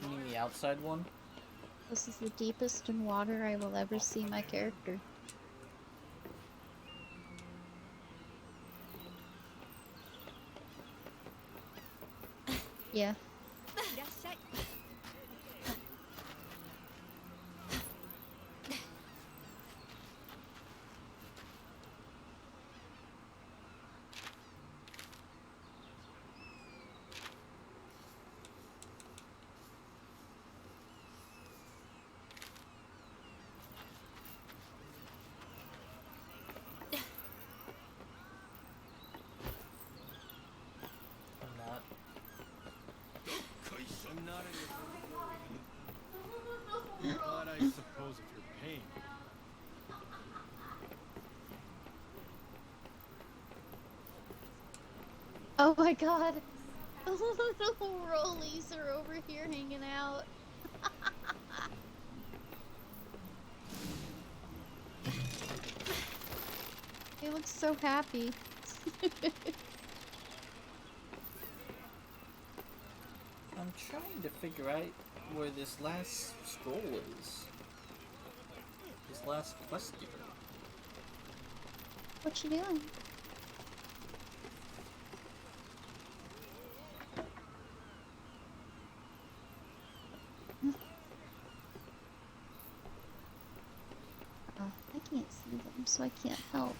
You mean the outside one? This is the deepest in water I will ever see my character. Yeah. not in your but I suppose if you're paying. Oh my god. The little rollies are over here hanging out. He looks so happy. I'm trying to figure out where this last scroll is. This last quest giver. What you doing? Oh, I can't see them, so I can't help.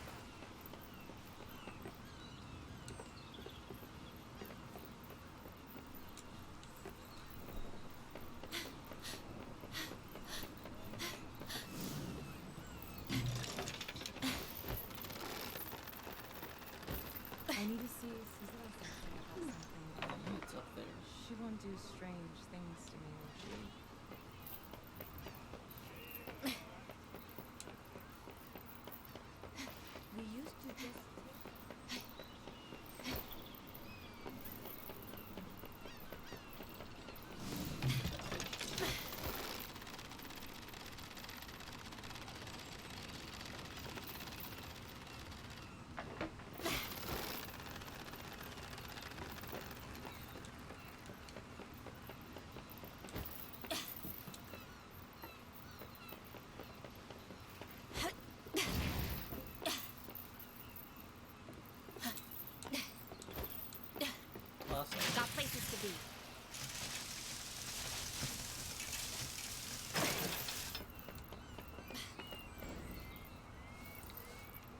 I need to see Suzuka say about something. It's up there. She won't do strange things to me, will she? We used to just... Awesome. Got places to be.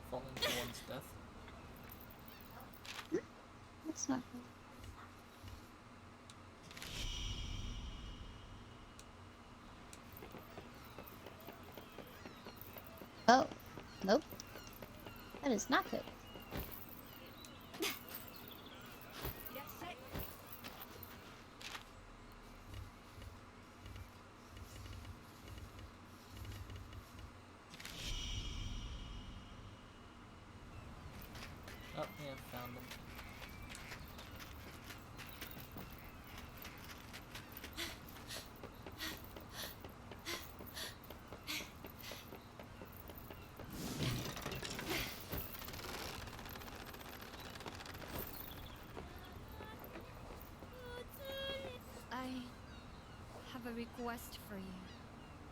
Falling to one's death. That's not good. Oh, nope. That is not good. Oh, yeah, found them. I have a request for you.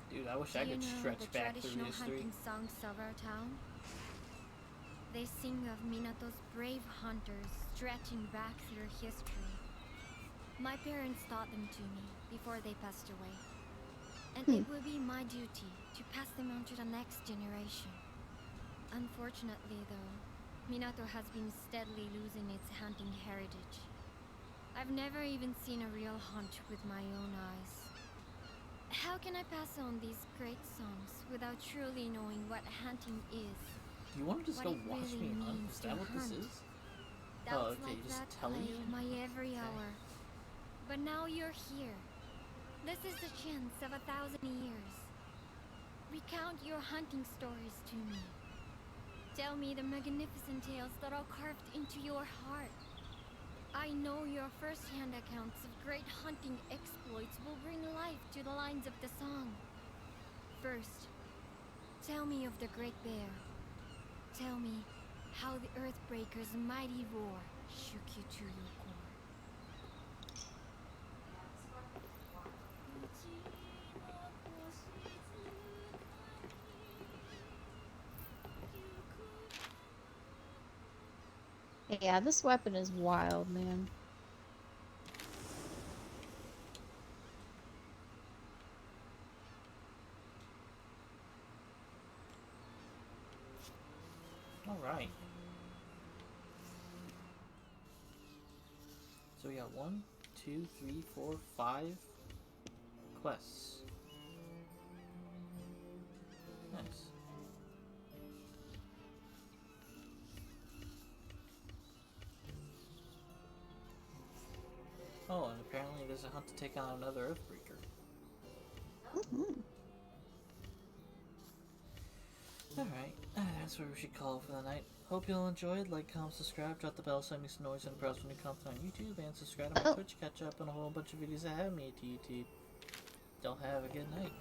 Dude, I wish I could Do you know stretch the back through traditional history. hunting songs of our town? They sing of Minato's brave hunters stretching back through history. My parents taught them to me before they passed away. And it will be my duty to pass them on to the next generation. Unfortunately, though, Minato has been steadily losing its hunting heritage. I've never even seen a real hunt with my own eyes. How can I pass on these great songs without truly knowing what hunting is? You want to just What go it watch really me hunt? means Is to that what this hunt? is? Doubts Oh, okay, like just that telling plague you? my every hour. But now you're here. This is the chance of 1,000 years. Recount your hunting stories to me. Tell me the magnificent tales that are carved into your heart. I know your first-hand accounts of great hunting exploits will bring life to the lines of the song. First, tell me of the Great Bear. Tell me how the Earthbreaker's mighty roar shook you to your core. Yeah, this weapon is wild, man. Alright. So we got 1, 2, 3, 4, 5 quests. Nice. Oh, and apparently there's a hunt to take on another Earthbreaker. Alright, that's where we should call it for the night. Hope you all enjoyed. Like, comment, subscribe, drop the bell so it makes noise and browse for new content on YouTube, and subscribe to my Twitch, catch up on a whole bunch of videos that haven't made it to YouTube. Y'all have a good night.